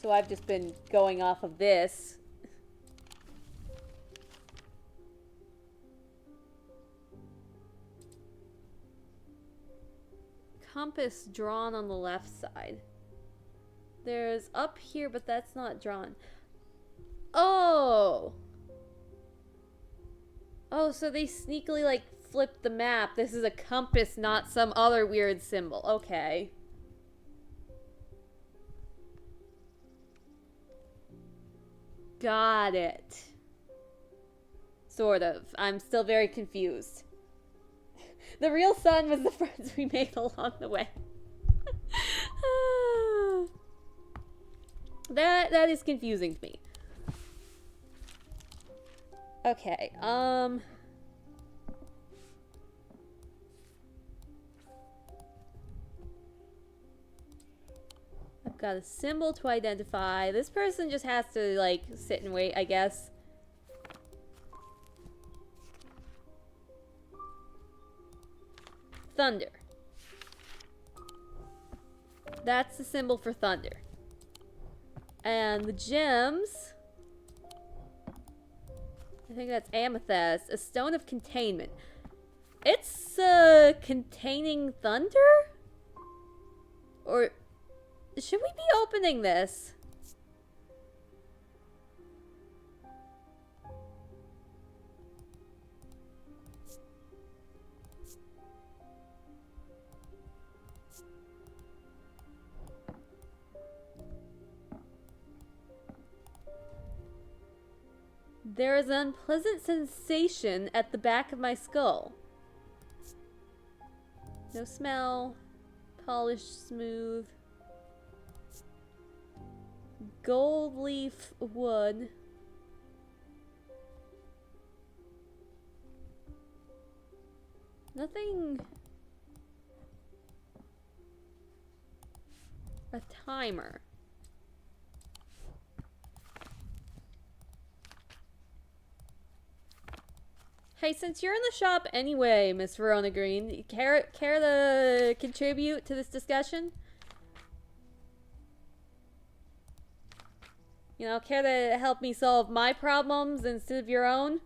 So I've just been going off of this. Compass drawn on the left side. There's up here, but that's not drawn. Oh! Oh, so they sneakily, like, flipped the map. This is a compass, not some other weird symbol. Okay. Got it. Sort of. I'm still very confused. The real sun was the friends we made along the way. That is confusing to me. Okay, Got a symbol to identify. This person just has to, like, sit and wait, I guess. Thunder. That's the symbol for thunder. And the gems... I think that's amethyst. A stone of containment. It's, containing thunder? Or... should we be opening this? There is an unpleasant sensation at the back of my skull. No smell. Polished, smooth. Gold leaf wood. Nothing. A timer. Hey, since you're in the shop anyway, Miss Verona Green, care to contribute to this discussion? You know, care to help me solve my problems instead of your own?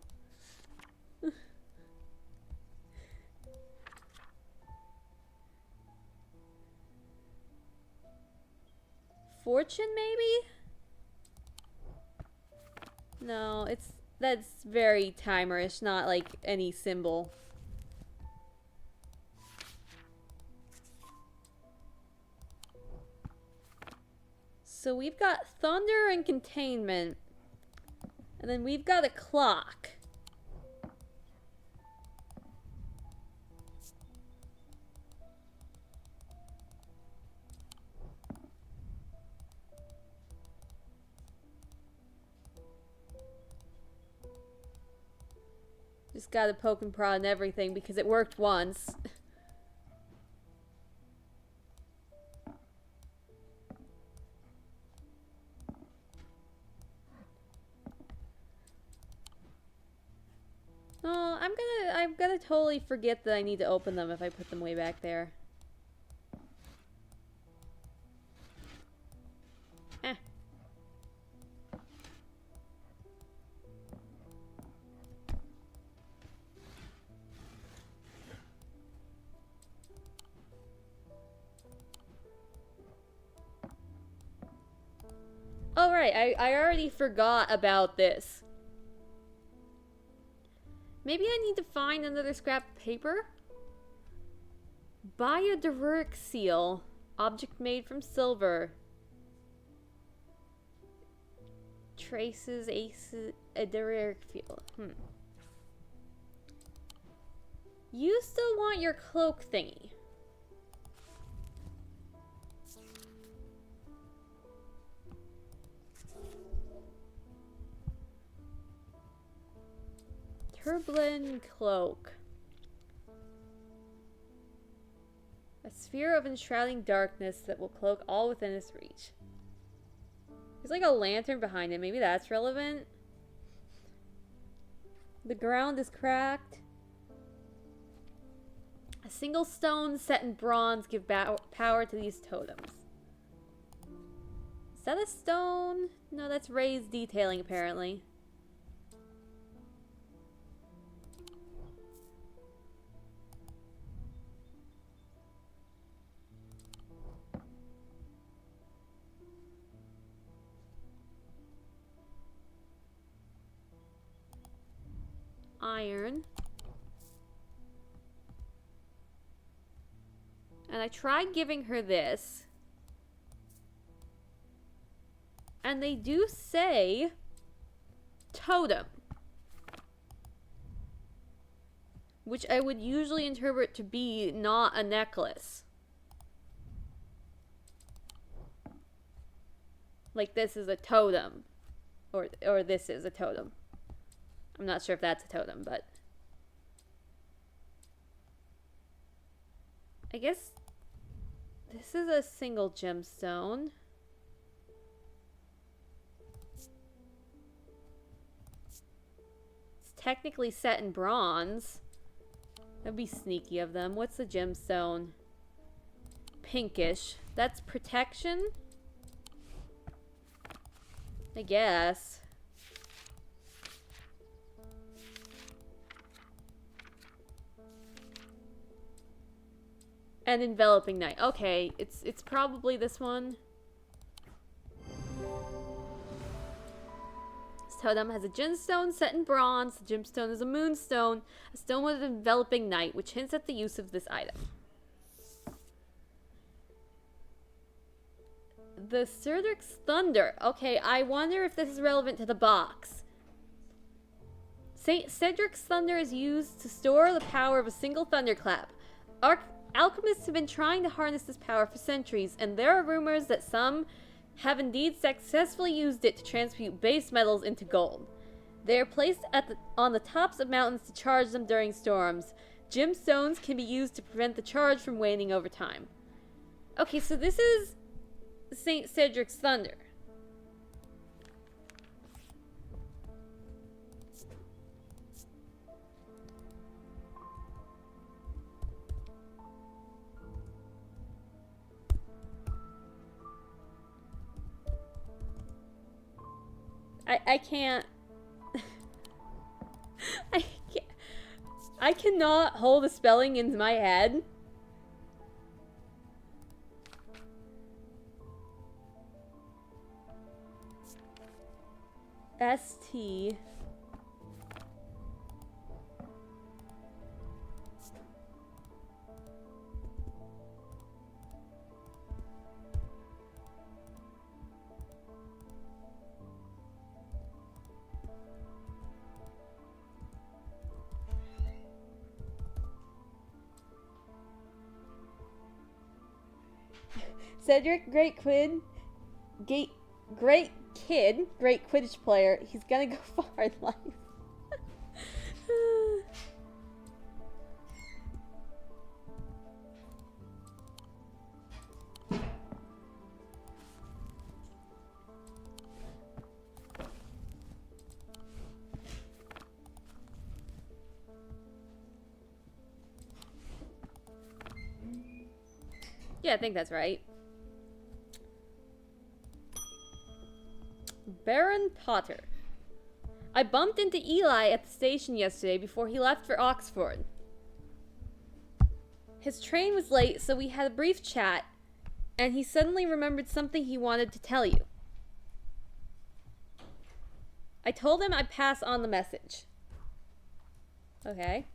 Fortune, maybe? No, that's very timerish, not like any symbol. So we've got thunder and containment. And then we've got a clock. Just gotta poke and prod and everything because it worked once. Oh, I'm gonna totally forget that I need to open them if I put them way back there. Eh. Oh, right, I already forgot about this. Maybe I need to find another scrap of paper? Bioderic seal. Object made from silver. Traces a deric field. You still want your cloak thingy. Turblin cloak. A sphere of enshrouding darkness that will cloak all within its reach. There's like a lantern behind it. Maybe that's relevant. The ground is cracked. A single stone set in bronze give power to these totems. Is that a stone? No, that's raised detailing apparently. Iron. And I tried giving her this. And they do say totem. Which I would usually interpret to be not a necklace. Like this is a totem. Or this is a totem. I'm not sure if that's a totem, but I guess this is a single gemstone. technically set in bronze. That'd be sneaky of them. What's the gemstone? Pinkish. That's protection? I guess. And enveloping night. Okay, it's probably this one. This totem has a gemstone set in bronze. The gemstone is a moonstone, a stone with enveloping night, which hints at the use of this item. The Cedric's Thunder. Okay, I wonder if this is relevant to the box. Saint Cedric's Thunder is used to store the power of a single thunderclap. Alchemists have been trying to harness this power for centuries, and there are rumors that some have indeed successfully used it to transmute base metals into gold. They are placed on the tops of mountains to charge them during storms. Gemstones can be used to prevent the charge from waning over time. Okay, so this is Saint Cedric's Thunder. I can't. I cannot hold the spelling in my head. ST. Cedric, great Quidditch player. He's gonna go far in life. Yeah, I think that's right. Baron Potter. I bumped into Eli at the station yesterday before he left for Oxford. His train was late, so we had a brief chat, and he suddenly remembered something he wanted to tell you. I told him I'd pass on the message. Okay.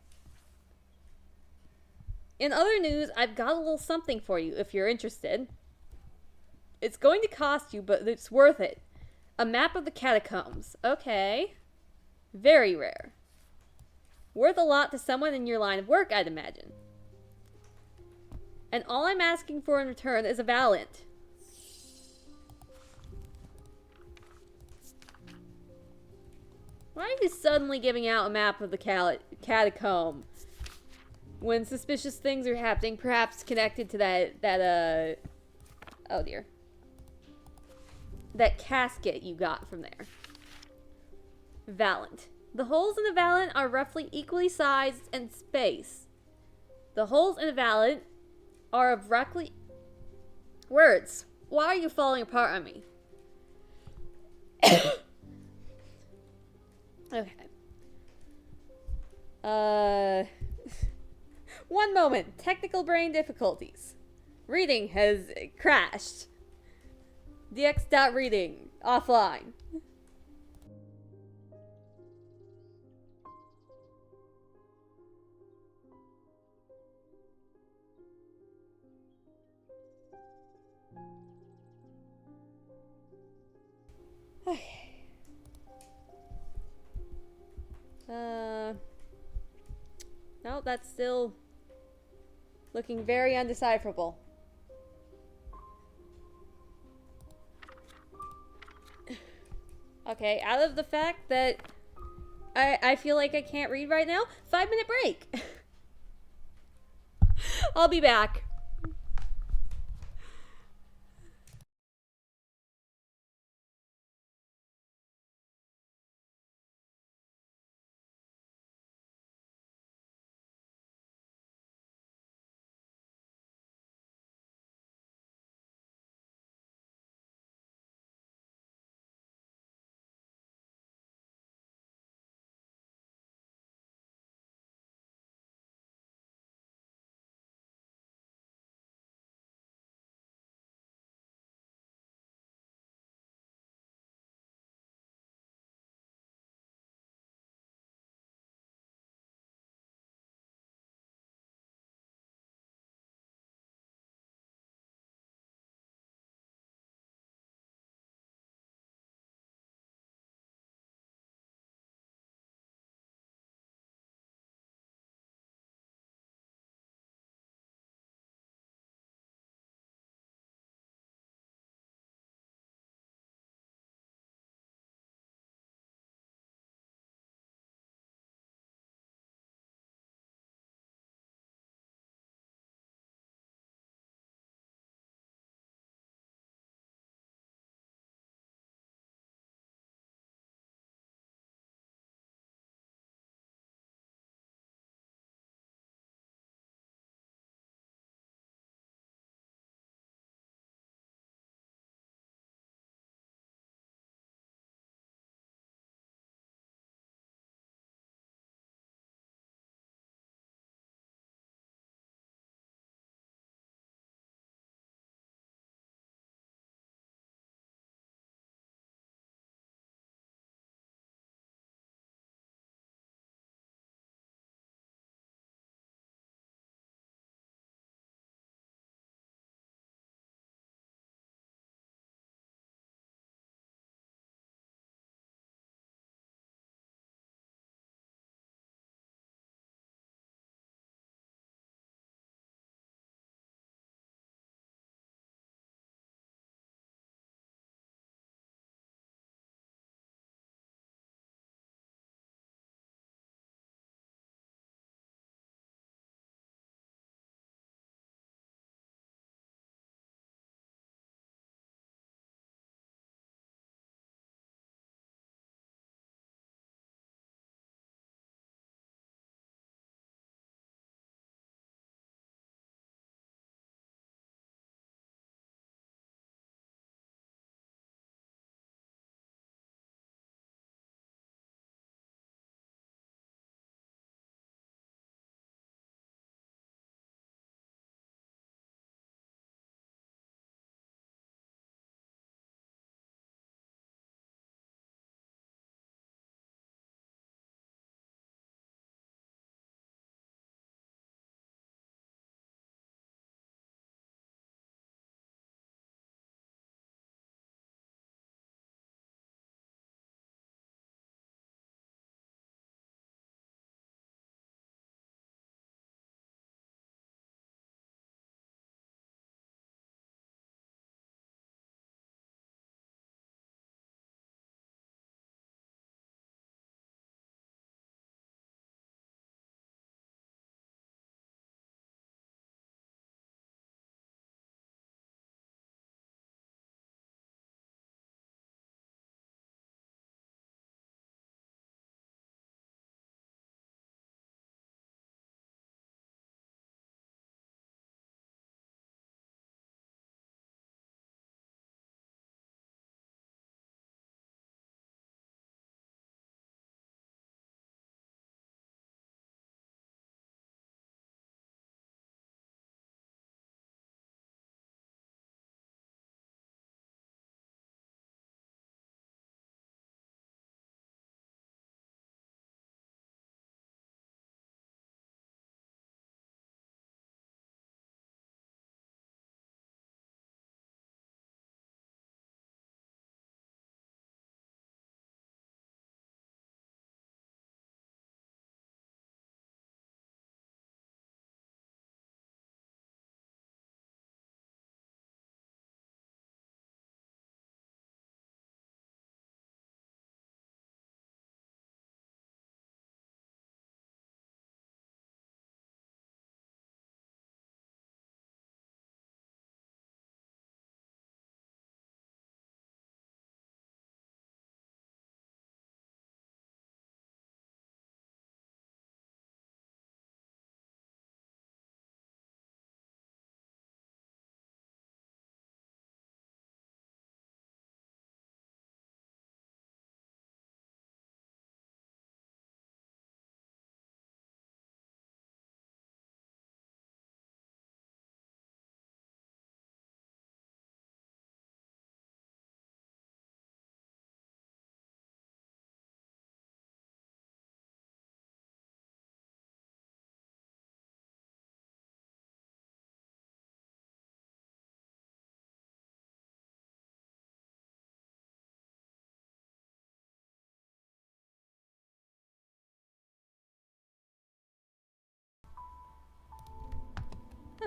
In other news, I've got a little something for you if you're interested. It's going to cost you, but it's worth it. A map of the catacombs. Okay. Very rare. Worth a lot to someone in your line of work, I'd imagine. And all I'm asking for in return is a Valiant. Why are you suddenly giving out a map of the catacomb? When suspicious things are happening, perhaps connected to that oh dear. That casket you got from there. Valiant. The holes in the Valiant are roughly equally sized and spaced. The holes in the Valiant are of roughly... Words. Why are you falling apart on me? Okay. One moment. Technical brain difficulties. Reading has crashed. DX.reading. Offline. Okay. No, that's still looking very undecipherable. Okay, out of the fact that I feel like I can't read right now, 5-minute break. I'll be back.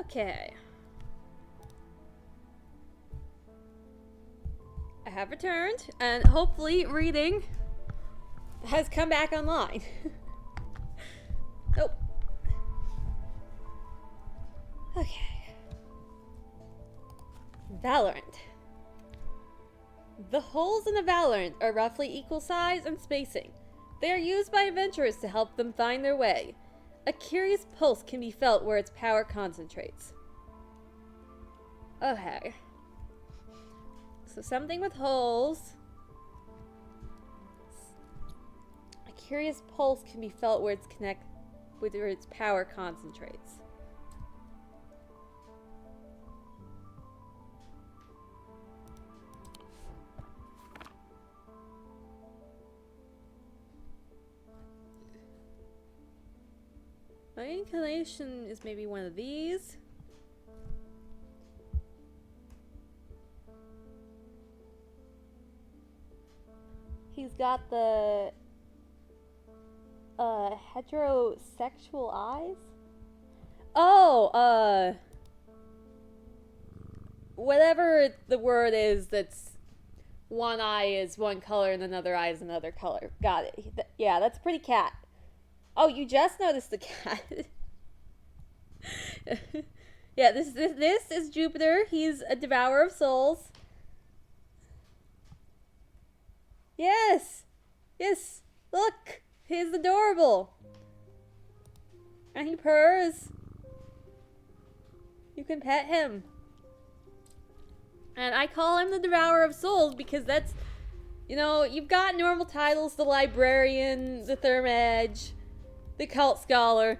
Okay. I have returned, and hopefully reading has come back online. Nope. Okay. Valorant. The holes in a Valorant are roughly equal size and spacing. They are used by adventurers to help them find their way. A curious pulse can be felt where its power concentrates. Okay. So something with holes. A curious pulse can be felt where its power concentrates. My inclination is maybe one of these. He's got the heterosexual eyes. Oh, whatever the word is that's one eye is one color and another eye is another color. Got it. Yeah, that's pretty cat. Oh, you just noticed the cat. Yeah, this is Jupiter. He's a devourer of souls. Yes. Yes. Look. He's adorable. And he purrs. You can pet him. And I call him the devourer of souls because that's, you know, you've got normal titles, the librarian, the thermage, the cult scholar.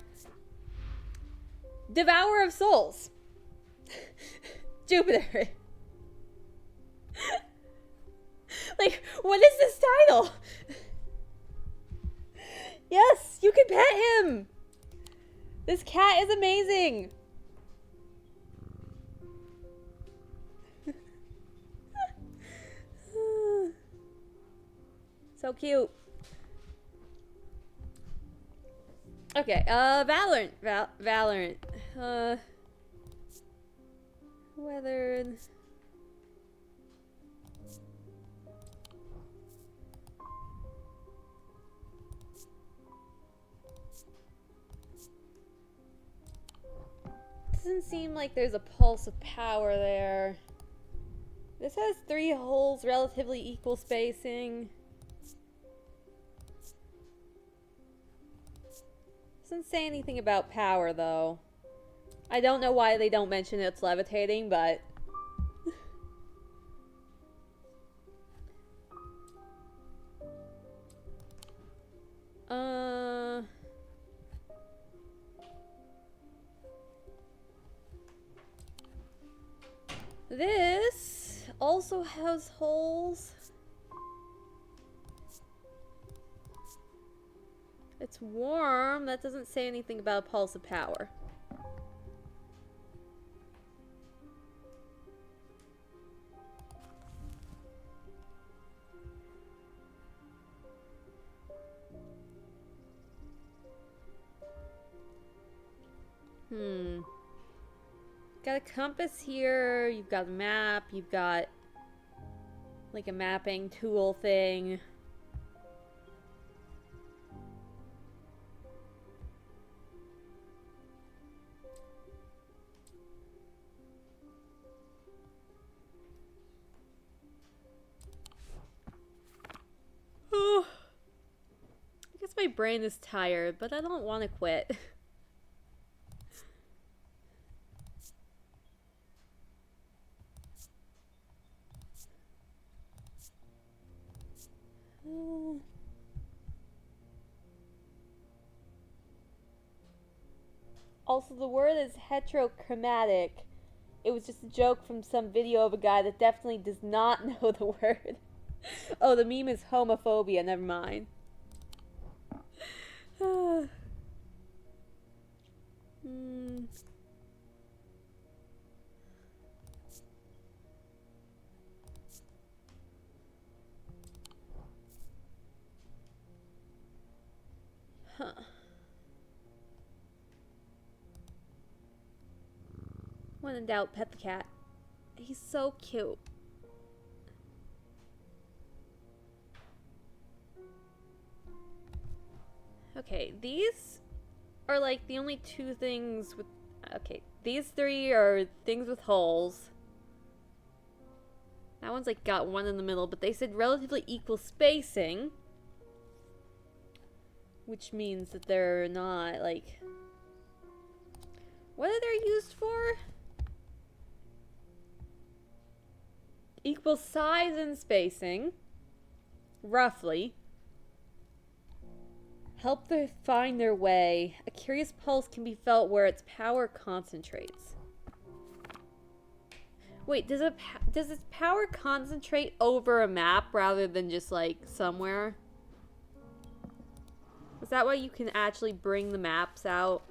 Devourer of souls. Jupiter. Like, what is this title? Yes, you can pet him. This cat is amazing. So cute. Okay, Valorant. Valorant. Weathered. Doesn't seem like there's a pulse of power there. This has 3 holes, relatively equal spacing. Doesn't say anything about power, though. I don't know why they don't mention it's levitating, but... This also has holes. It's warm. That doesn't say anything about pulse of power. Got a compass here. You've got a map. You've got like a mapping tool thing. Oh, I guess my brain is tired, but I don't want to quit. Also, the word is heterochromatic. It was just a joke from some video of a guy that definitely does not know the word. Oh, the meme is homophobia. Never mind. Huh. When in doubt, pet the cat. He's so cute. Okay, these are like the only two things with... Okay, these three are things with holes. That one's like got one in the middle, but they said relatively equal spacing. Which means that they're not like... What are they used for? Equal size and spacing. Roughly. Help them find their way. A curious pulse can be felt where its power concentrates. Wait, does its power concentrate over a map rather than just like somewhere? Is that why you can actually bring the maps out?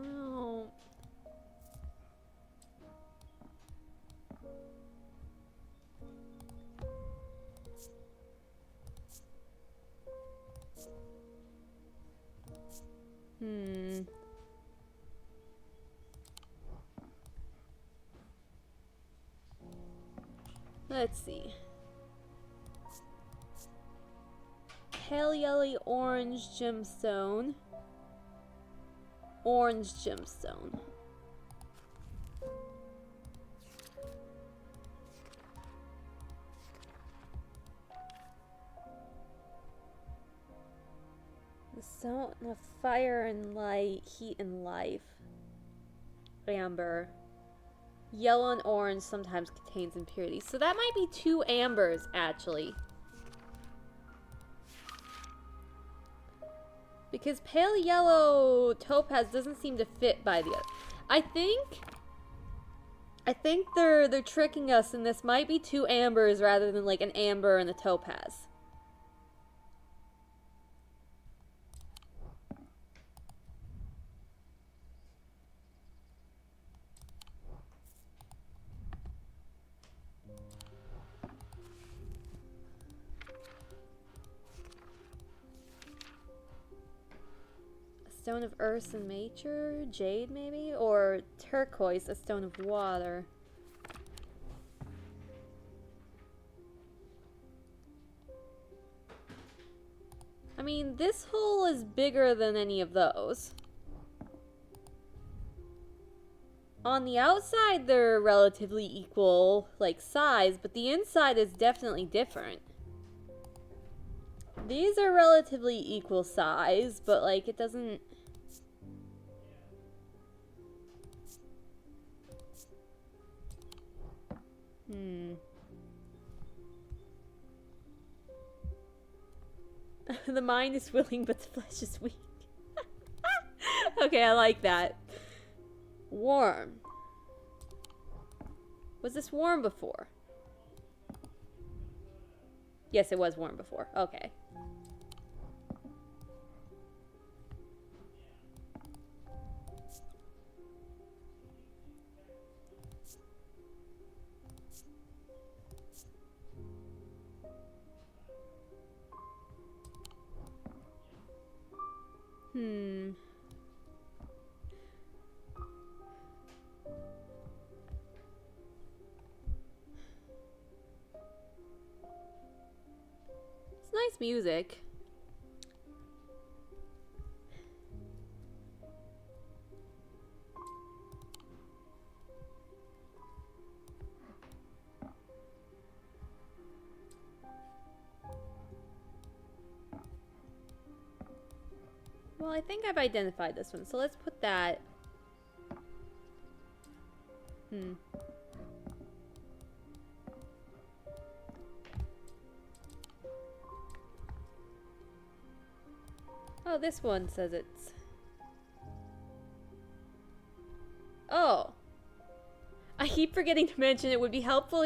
Oh. Let's see. Pale yellow orange gemstone. Orange gemstone. The stone of fire and light, heat and life. Amber. Yellow and orange sometimes contains impurities. So that might be 2 ambers, actually. Because pale yellow topaz doesn't seem to fit by the other. I think they're tricking us, and this might be 2 ambers rather than like an amber and a topaz. Stone of earth and nature, jade maybe, or turquoise, a stone of water. I mean, this hole is bigger than any of those. On the outside, they're relatively equal, like, size, but the inside is definitely different. These are relatively equal size, but, like, it doesn't... The mind is willing, but the flesh is weak. Okay, I like that. Warm. Was this warm before? Yes, it was warm before. Okay. It's nice music. Well, I think I've identified this one, so let's put that. Oh, this one says it's... Oh. I keep forgetting to mention it would be helpful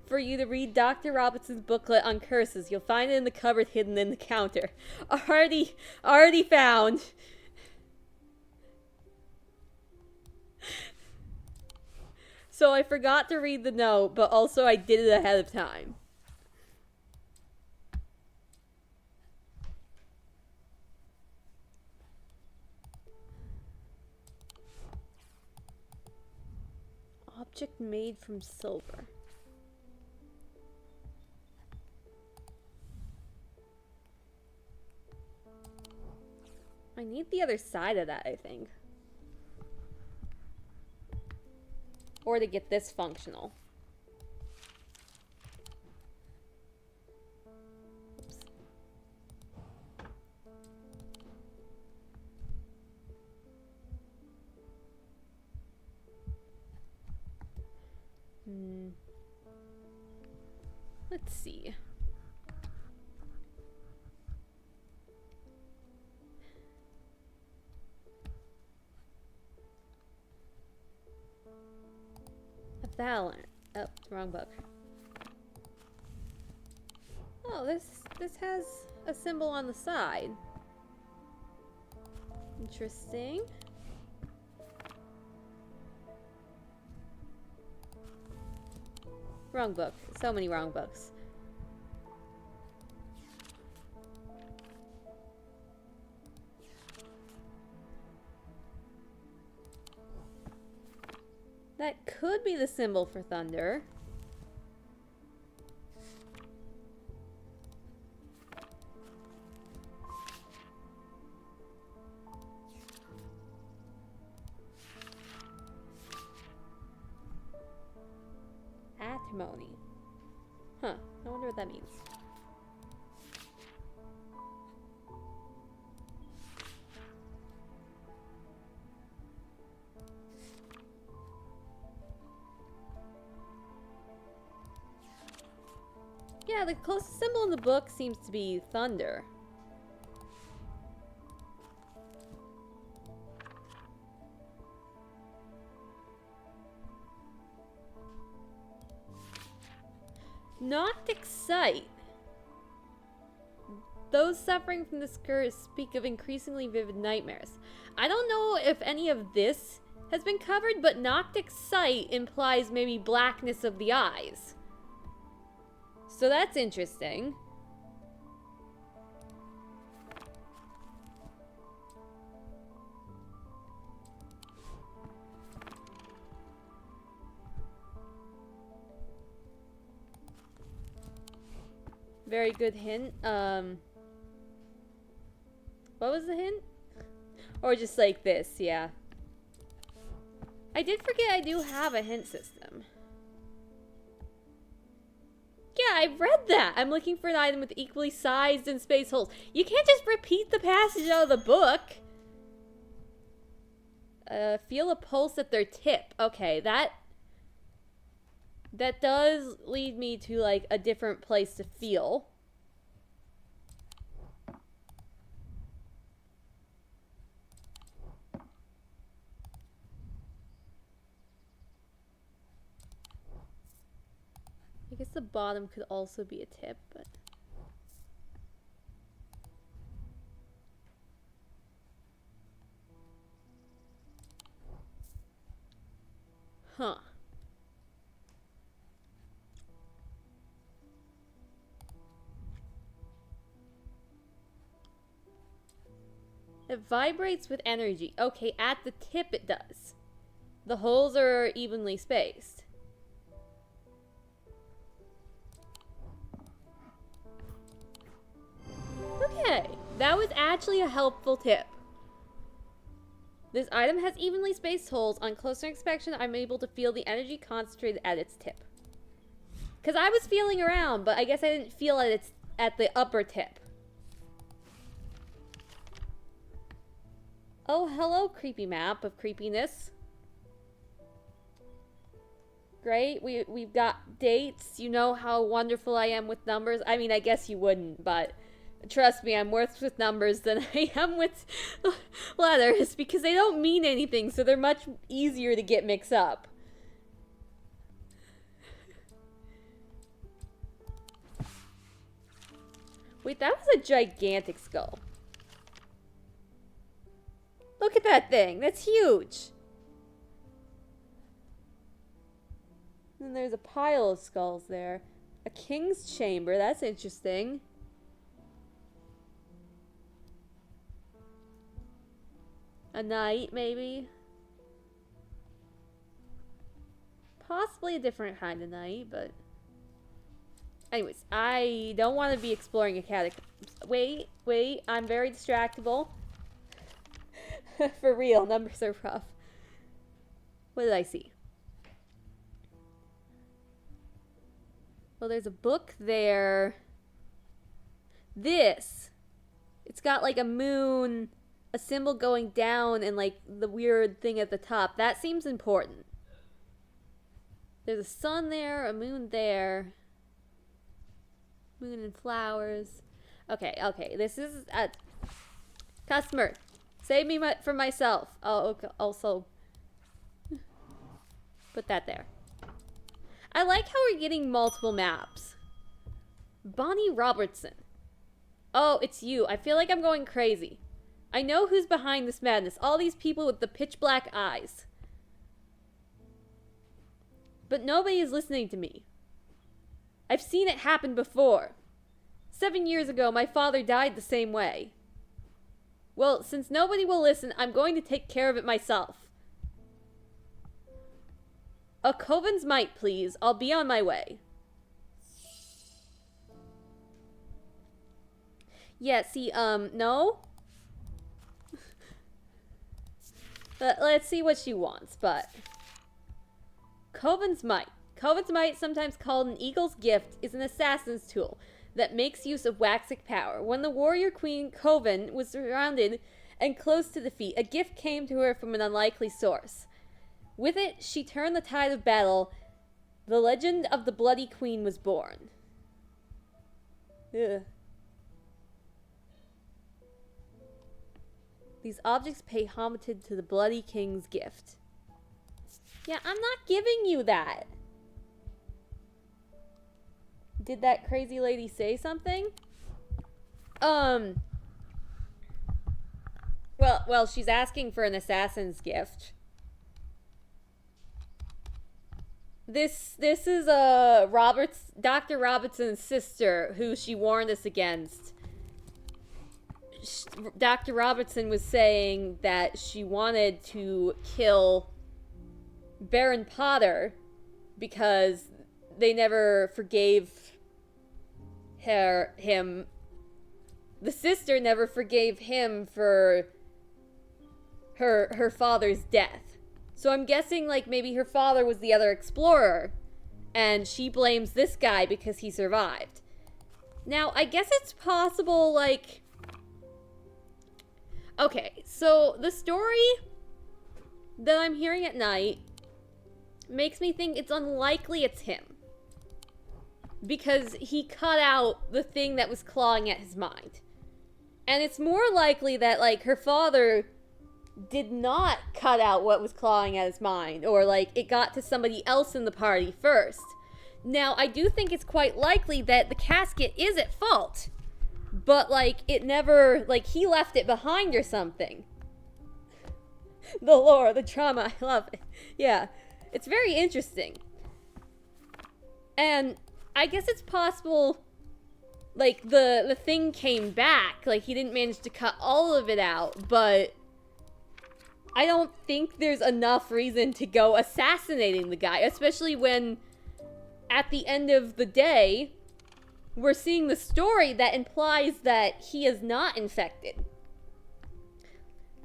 for you to read Dr. Robinson's booklet on curses. You'll find it in the cupboard hidden in the counter. Already found. So I forgot to read the note, but also I did it ahead of time. Object made from silver. I need the other side of that, I think. Or to get this functional. Oops. Let's see. A Valent. Oh, wrong book. Oh, this has a symbol on the side. Interesting. Wrong book. So many wrong books. That could be the symbol for thunder. Atmony. Huh. I wonder what that means. Yeah, the closest symbol in the book seems to be thunder. Noctic sight. Those suffering from this curse speak of increasingly vivid nightmares. I don't know if any of this has been covered, but noctic sight implies maybe blackness of the eyes. So that's interesting. Very good hint. What was the hint? Or just like this, yeah. I did forget I do have a hint system. Yeah, I've read that. I'm looking for an item with equally sized and space holes. You can't just repeat the passage out of the book. Feel a pulse at their tip. Okay, that does lead me to, like, a different place to feel. I guess the bottom could also be a tip, but... Huh. It vibrates with energy. Okay, at the tip it does. The holes are evenly spaced. Okay, that was actually a helpful tip. This item has evenly spaced holes. On closer inspection, I'm able to feel the energy concentrated at its tip. Because I was feeling around, but I guess I didn't feel it at the upper tip. Oh, hello, creepy map of creepiness. Great, we've got dates. You know how wonderful I am with numbers. I mean, I guess you wouldn't, but trust me, I'm worse with numbers than I am with letters because they don't mean anything, so they're much easier to get mixed up. Wait, that was a gigantic skull. Look at that thing. That's huge. And there's a pile of skulls there. A king's chamber, that's interesting. A knight, maybe? Possibly a different kind of knight, but... Anyways, I don't want to be exploring a catacomb. Wait, I'm very distractible. For real, numbers are rough. What did I see? Well, there's a book there. This. It's got like a moon, a symbol going down, and like the weird thing at the top. That seems important. There's a sun there, a moon there. Moon and flowers. Okay. This is a customer. Save me from myself. Oh, okay. Also, put that there. I like how we're getting multiple maps. Bonnie Robertson. Oh, it's you. I feel like I'm going crazy. I know who's behind this madness. All these people with the pitch black eyes. But nobody is listening to me. I've seen it happen before. 7 years ago, my father died the same way. Well, since nobody will listen, I'm going to take care of it myself. A Coven's Might, please. I'll be on my way. Yeah, see, no? Let's see what she wants, but... Coven's Might. Coven's Might, sometimes called an eagle's gift, is an assassin's tool that makes use of waxic power. When the warrior queen Coven was surrounded and close to defeat, a gift came to her from an unlikely source. With it, she turned the tide of battle. The legend of the Bloody Queen was born. Ugh. These objects pay homage to the Bloody King's gift. Yeah, I'm not giving you that. Did that crazy lady say something? Well, she's asking for an assassin's gift. This is Dr. Robertson's sister, who she warned us against. Dr. Robertson was saying that she wanted to kill Baron Potter because they never forgave him. The sister never forgave him for her father's death. So I'm guessing like maybe her father was the other explorer and she blames this guy because he survived. Now, I guess it's possible like... Okay, so the story that I'm hearing at night makes me think it's unlikely it's him. Because he cut out the thing that was clawing at his mind. And it's more likely that, like, her father did not cut out what was clawing at his mind. Or, like, it got to somebody else in the party first. Now, I do think it's quite likely that the casket is at fault. But, like, it never, like, he left it behind or something. The lore, the trauma, I love it. Yeah, it's very interesting. And I guess it's possible, like, the thing came back. Like, he didn't manage to cut all of it out, but I don't think there's enough reason to go assassinating the guy, especially when, at the end of the day, we're seeing the story that implies that he is not infected.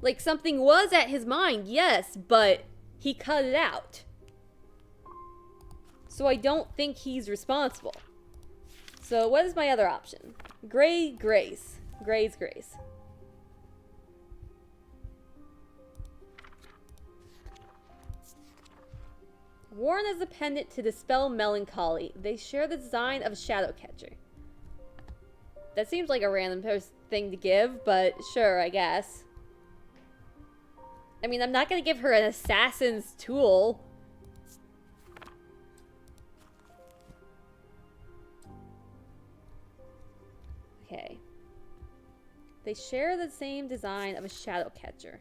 Like, something was at his mind, yes, but he cut it out. So I don't think he's responsible. So what is my other option? Gray's Grace. Worn as a pendant to dispel melancholy, they share the design of a shadow catcher. That seems like a random thing to give, but sure, I guess. I mean, I'm not gonna give her an assassin's tool. Okay. They share the same design of a shadow catcher.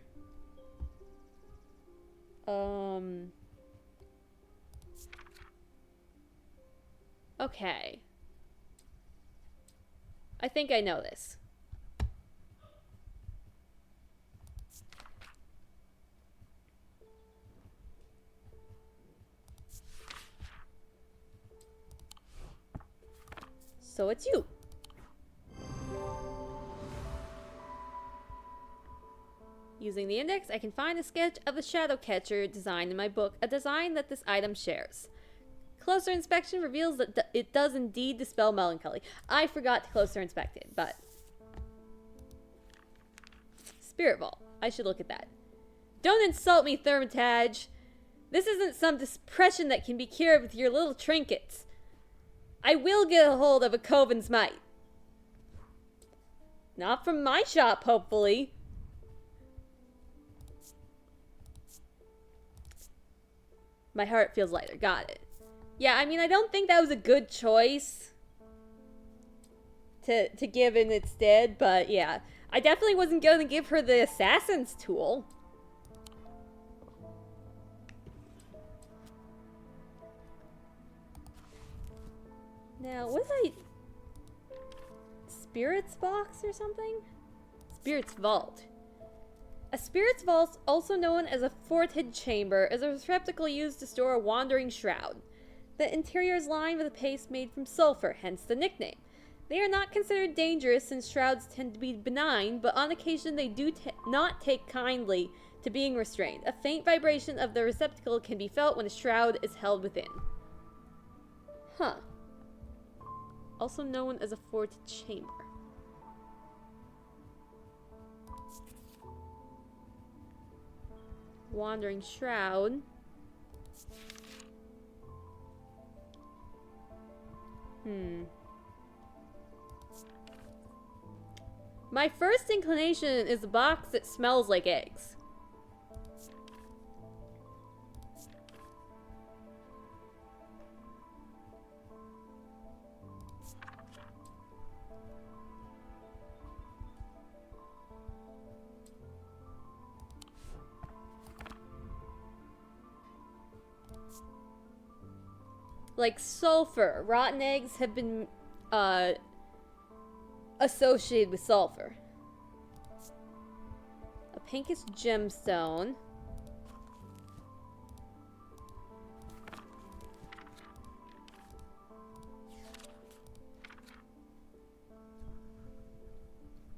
Okay. I think I know this. So it's you. Using the index, I can find a sketch of the shadow catcher design in my book, a design that this item shares. Closer inspection reveals that it does indeed dispel melancholy. I forgot to closer inspect it, but... Spirit Vault. I should look at that. Don't insult me, Thermitage. This isn't some depression that can be cured with your little trinkets. I will get a hold of a Coven's Might. Not from my shop, hopefully. My heart feels lighter. Got it. Yeah, I mean, I don't think that was a good choice to give in its stead, but yeah. I definitely wasn't going to give her the assassin's tool. Now, was I... Spirit's box or something? Spirit's vault. A spirit's vault, also known as a forted chamber, is a receptacle used to store a wandering shroud. The interior is lined with a paste made from sulfur, hence the nickname. They are not considered dangerous since shrouds tend to be benign, but on occasion they do not take kindly to being restrained. A faint vibration of the receptacle can be felt when a shroud is held within. Huh. Also known as a forted chamber. Wandering shroud. My first inclination is a box that smells like eggs. Like sulfur. Rotten eggs have been associated with sulfur. A pinkish gemstone.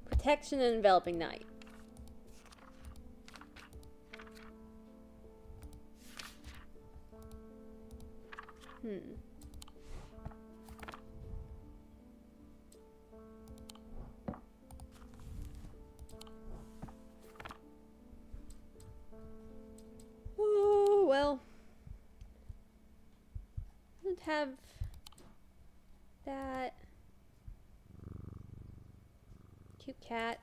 Protection and enveloping night. Oh, well. I don't have that. Cute cat.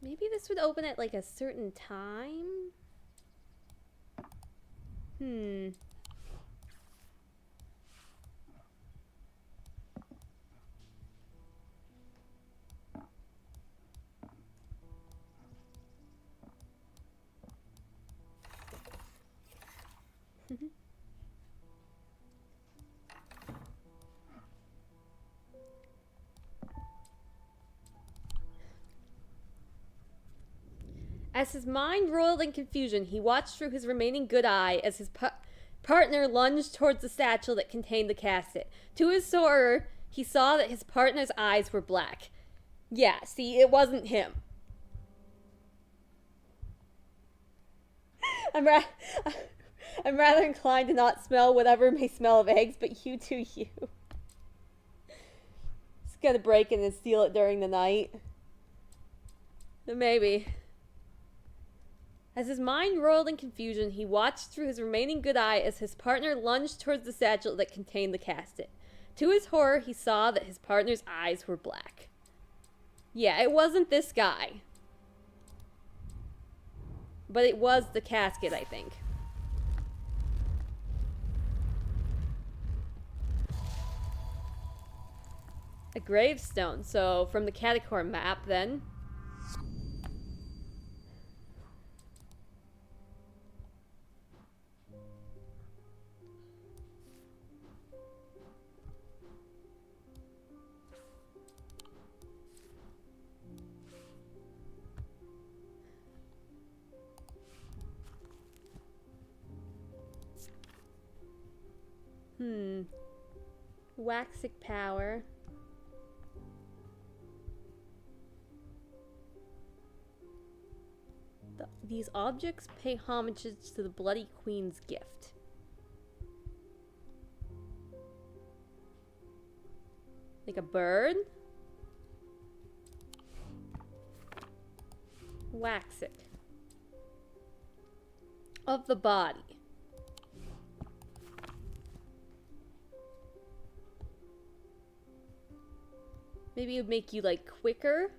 Maybe this would open at like a certain time? As his mind roiled in confusion, he watched through his remaining good eye as his partner lunged towards the satchel that contained the casket. To his horror, he saw that his partner's eyes were black. Yeah, see, it wasn't him. I'm rather inclined to not smell whatever may smell of eggs, but you do you. Just gonna break in and steal it during the night. Maybe. As his mind roiled in confusion, he watched through his remaining good eye as his partner lunged towards the satchel that contained the casket. To his horror, he saw that his partner's eyes were black. Yeah, it wasn't this guy. But it was the casket, I think. A gravestone, so from the catacomb map, then. Waxic power. These objects pay homage to the Bloody Queen's gift. Like a bird? Waxic. Of the body. Maybe it would make you, like, quicker?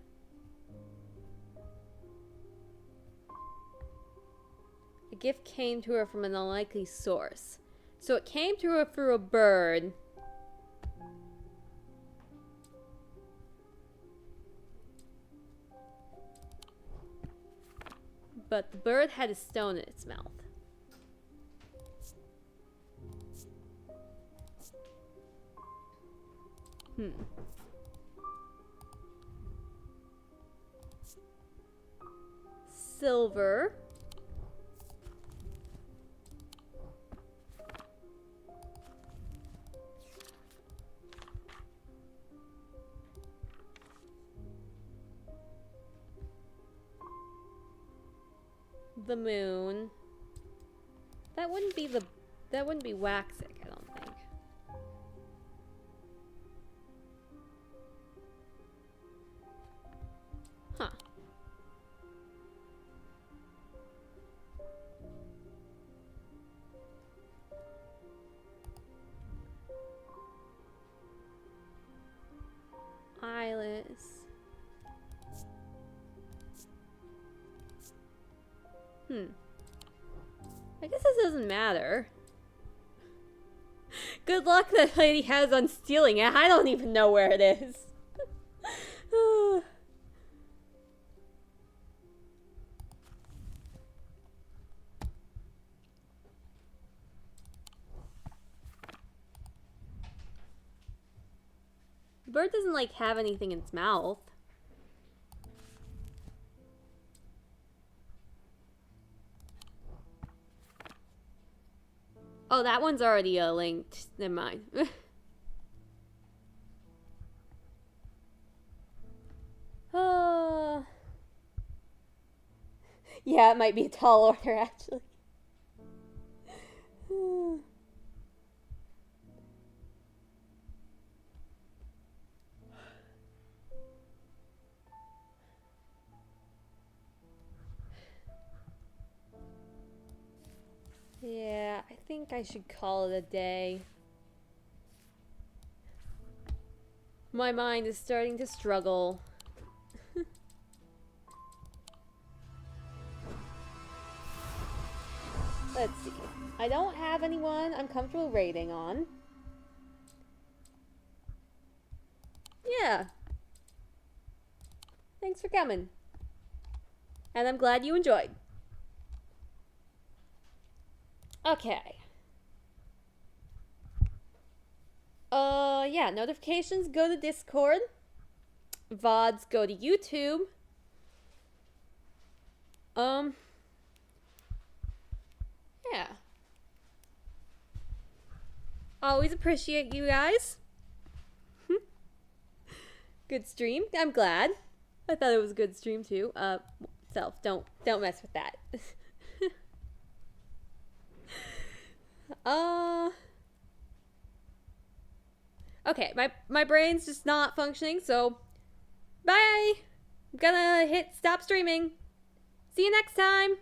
A gift came to her from an unlikely source. So it came to her through a bird. But the bird had a stone in its mouth. Silver. The moon. That wouldn't be Waxic, I don't think. Huh. Eyeless. I guess this doesn't matter. Good luck that lady has on stealing it. I don't even know where it is. The bird doesn't, like, have anything in its mouth. Oh, that one's already linked. Never mind. Yeah, it might be a tall order, actually. Yeah, I think I should call it a day. My mind is starting to struggle. Let's see. I don't have anyone I'm comfortable raiding on. Yeah. Thanks for coming. And I'm glad you enjoyed. Okay. Yeah, notifications go to Discord. VODs go to YouTube. Yeah. Always appreciate you guys. Good stream. I'm glad. I thought it was a good stream too. Self, don't mess with that. Okay, my brain's just not functioning, so bye. I'm gonna hit stop streaming. See you next time.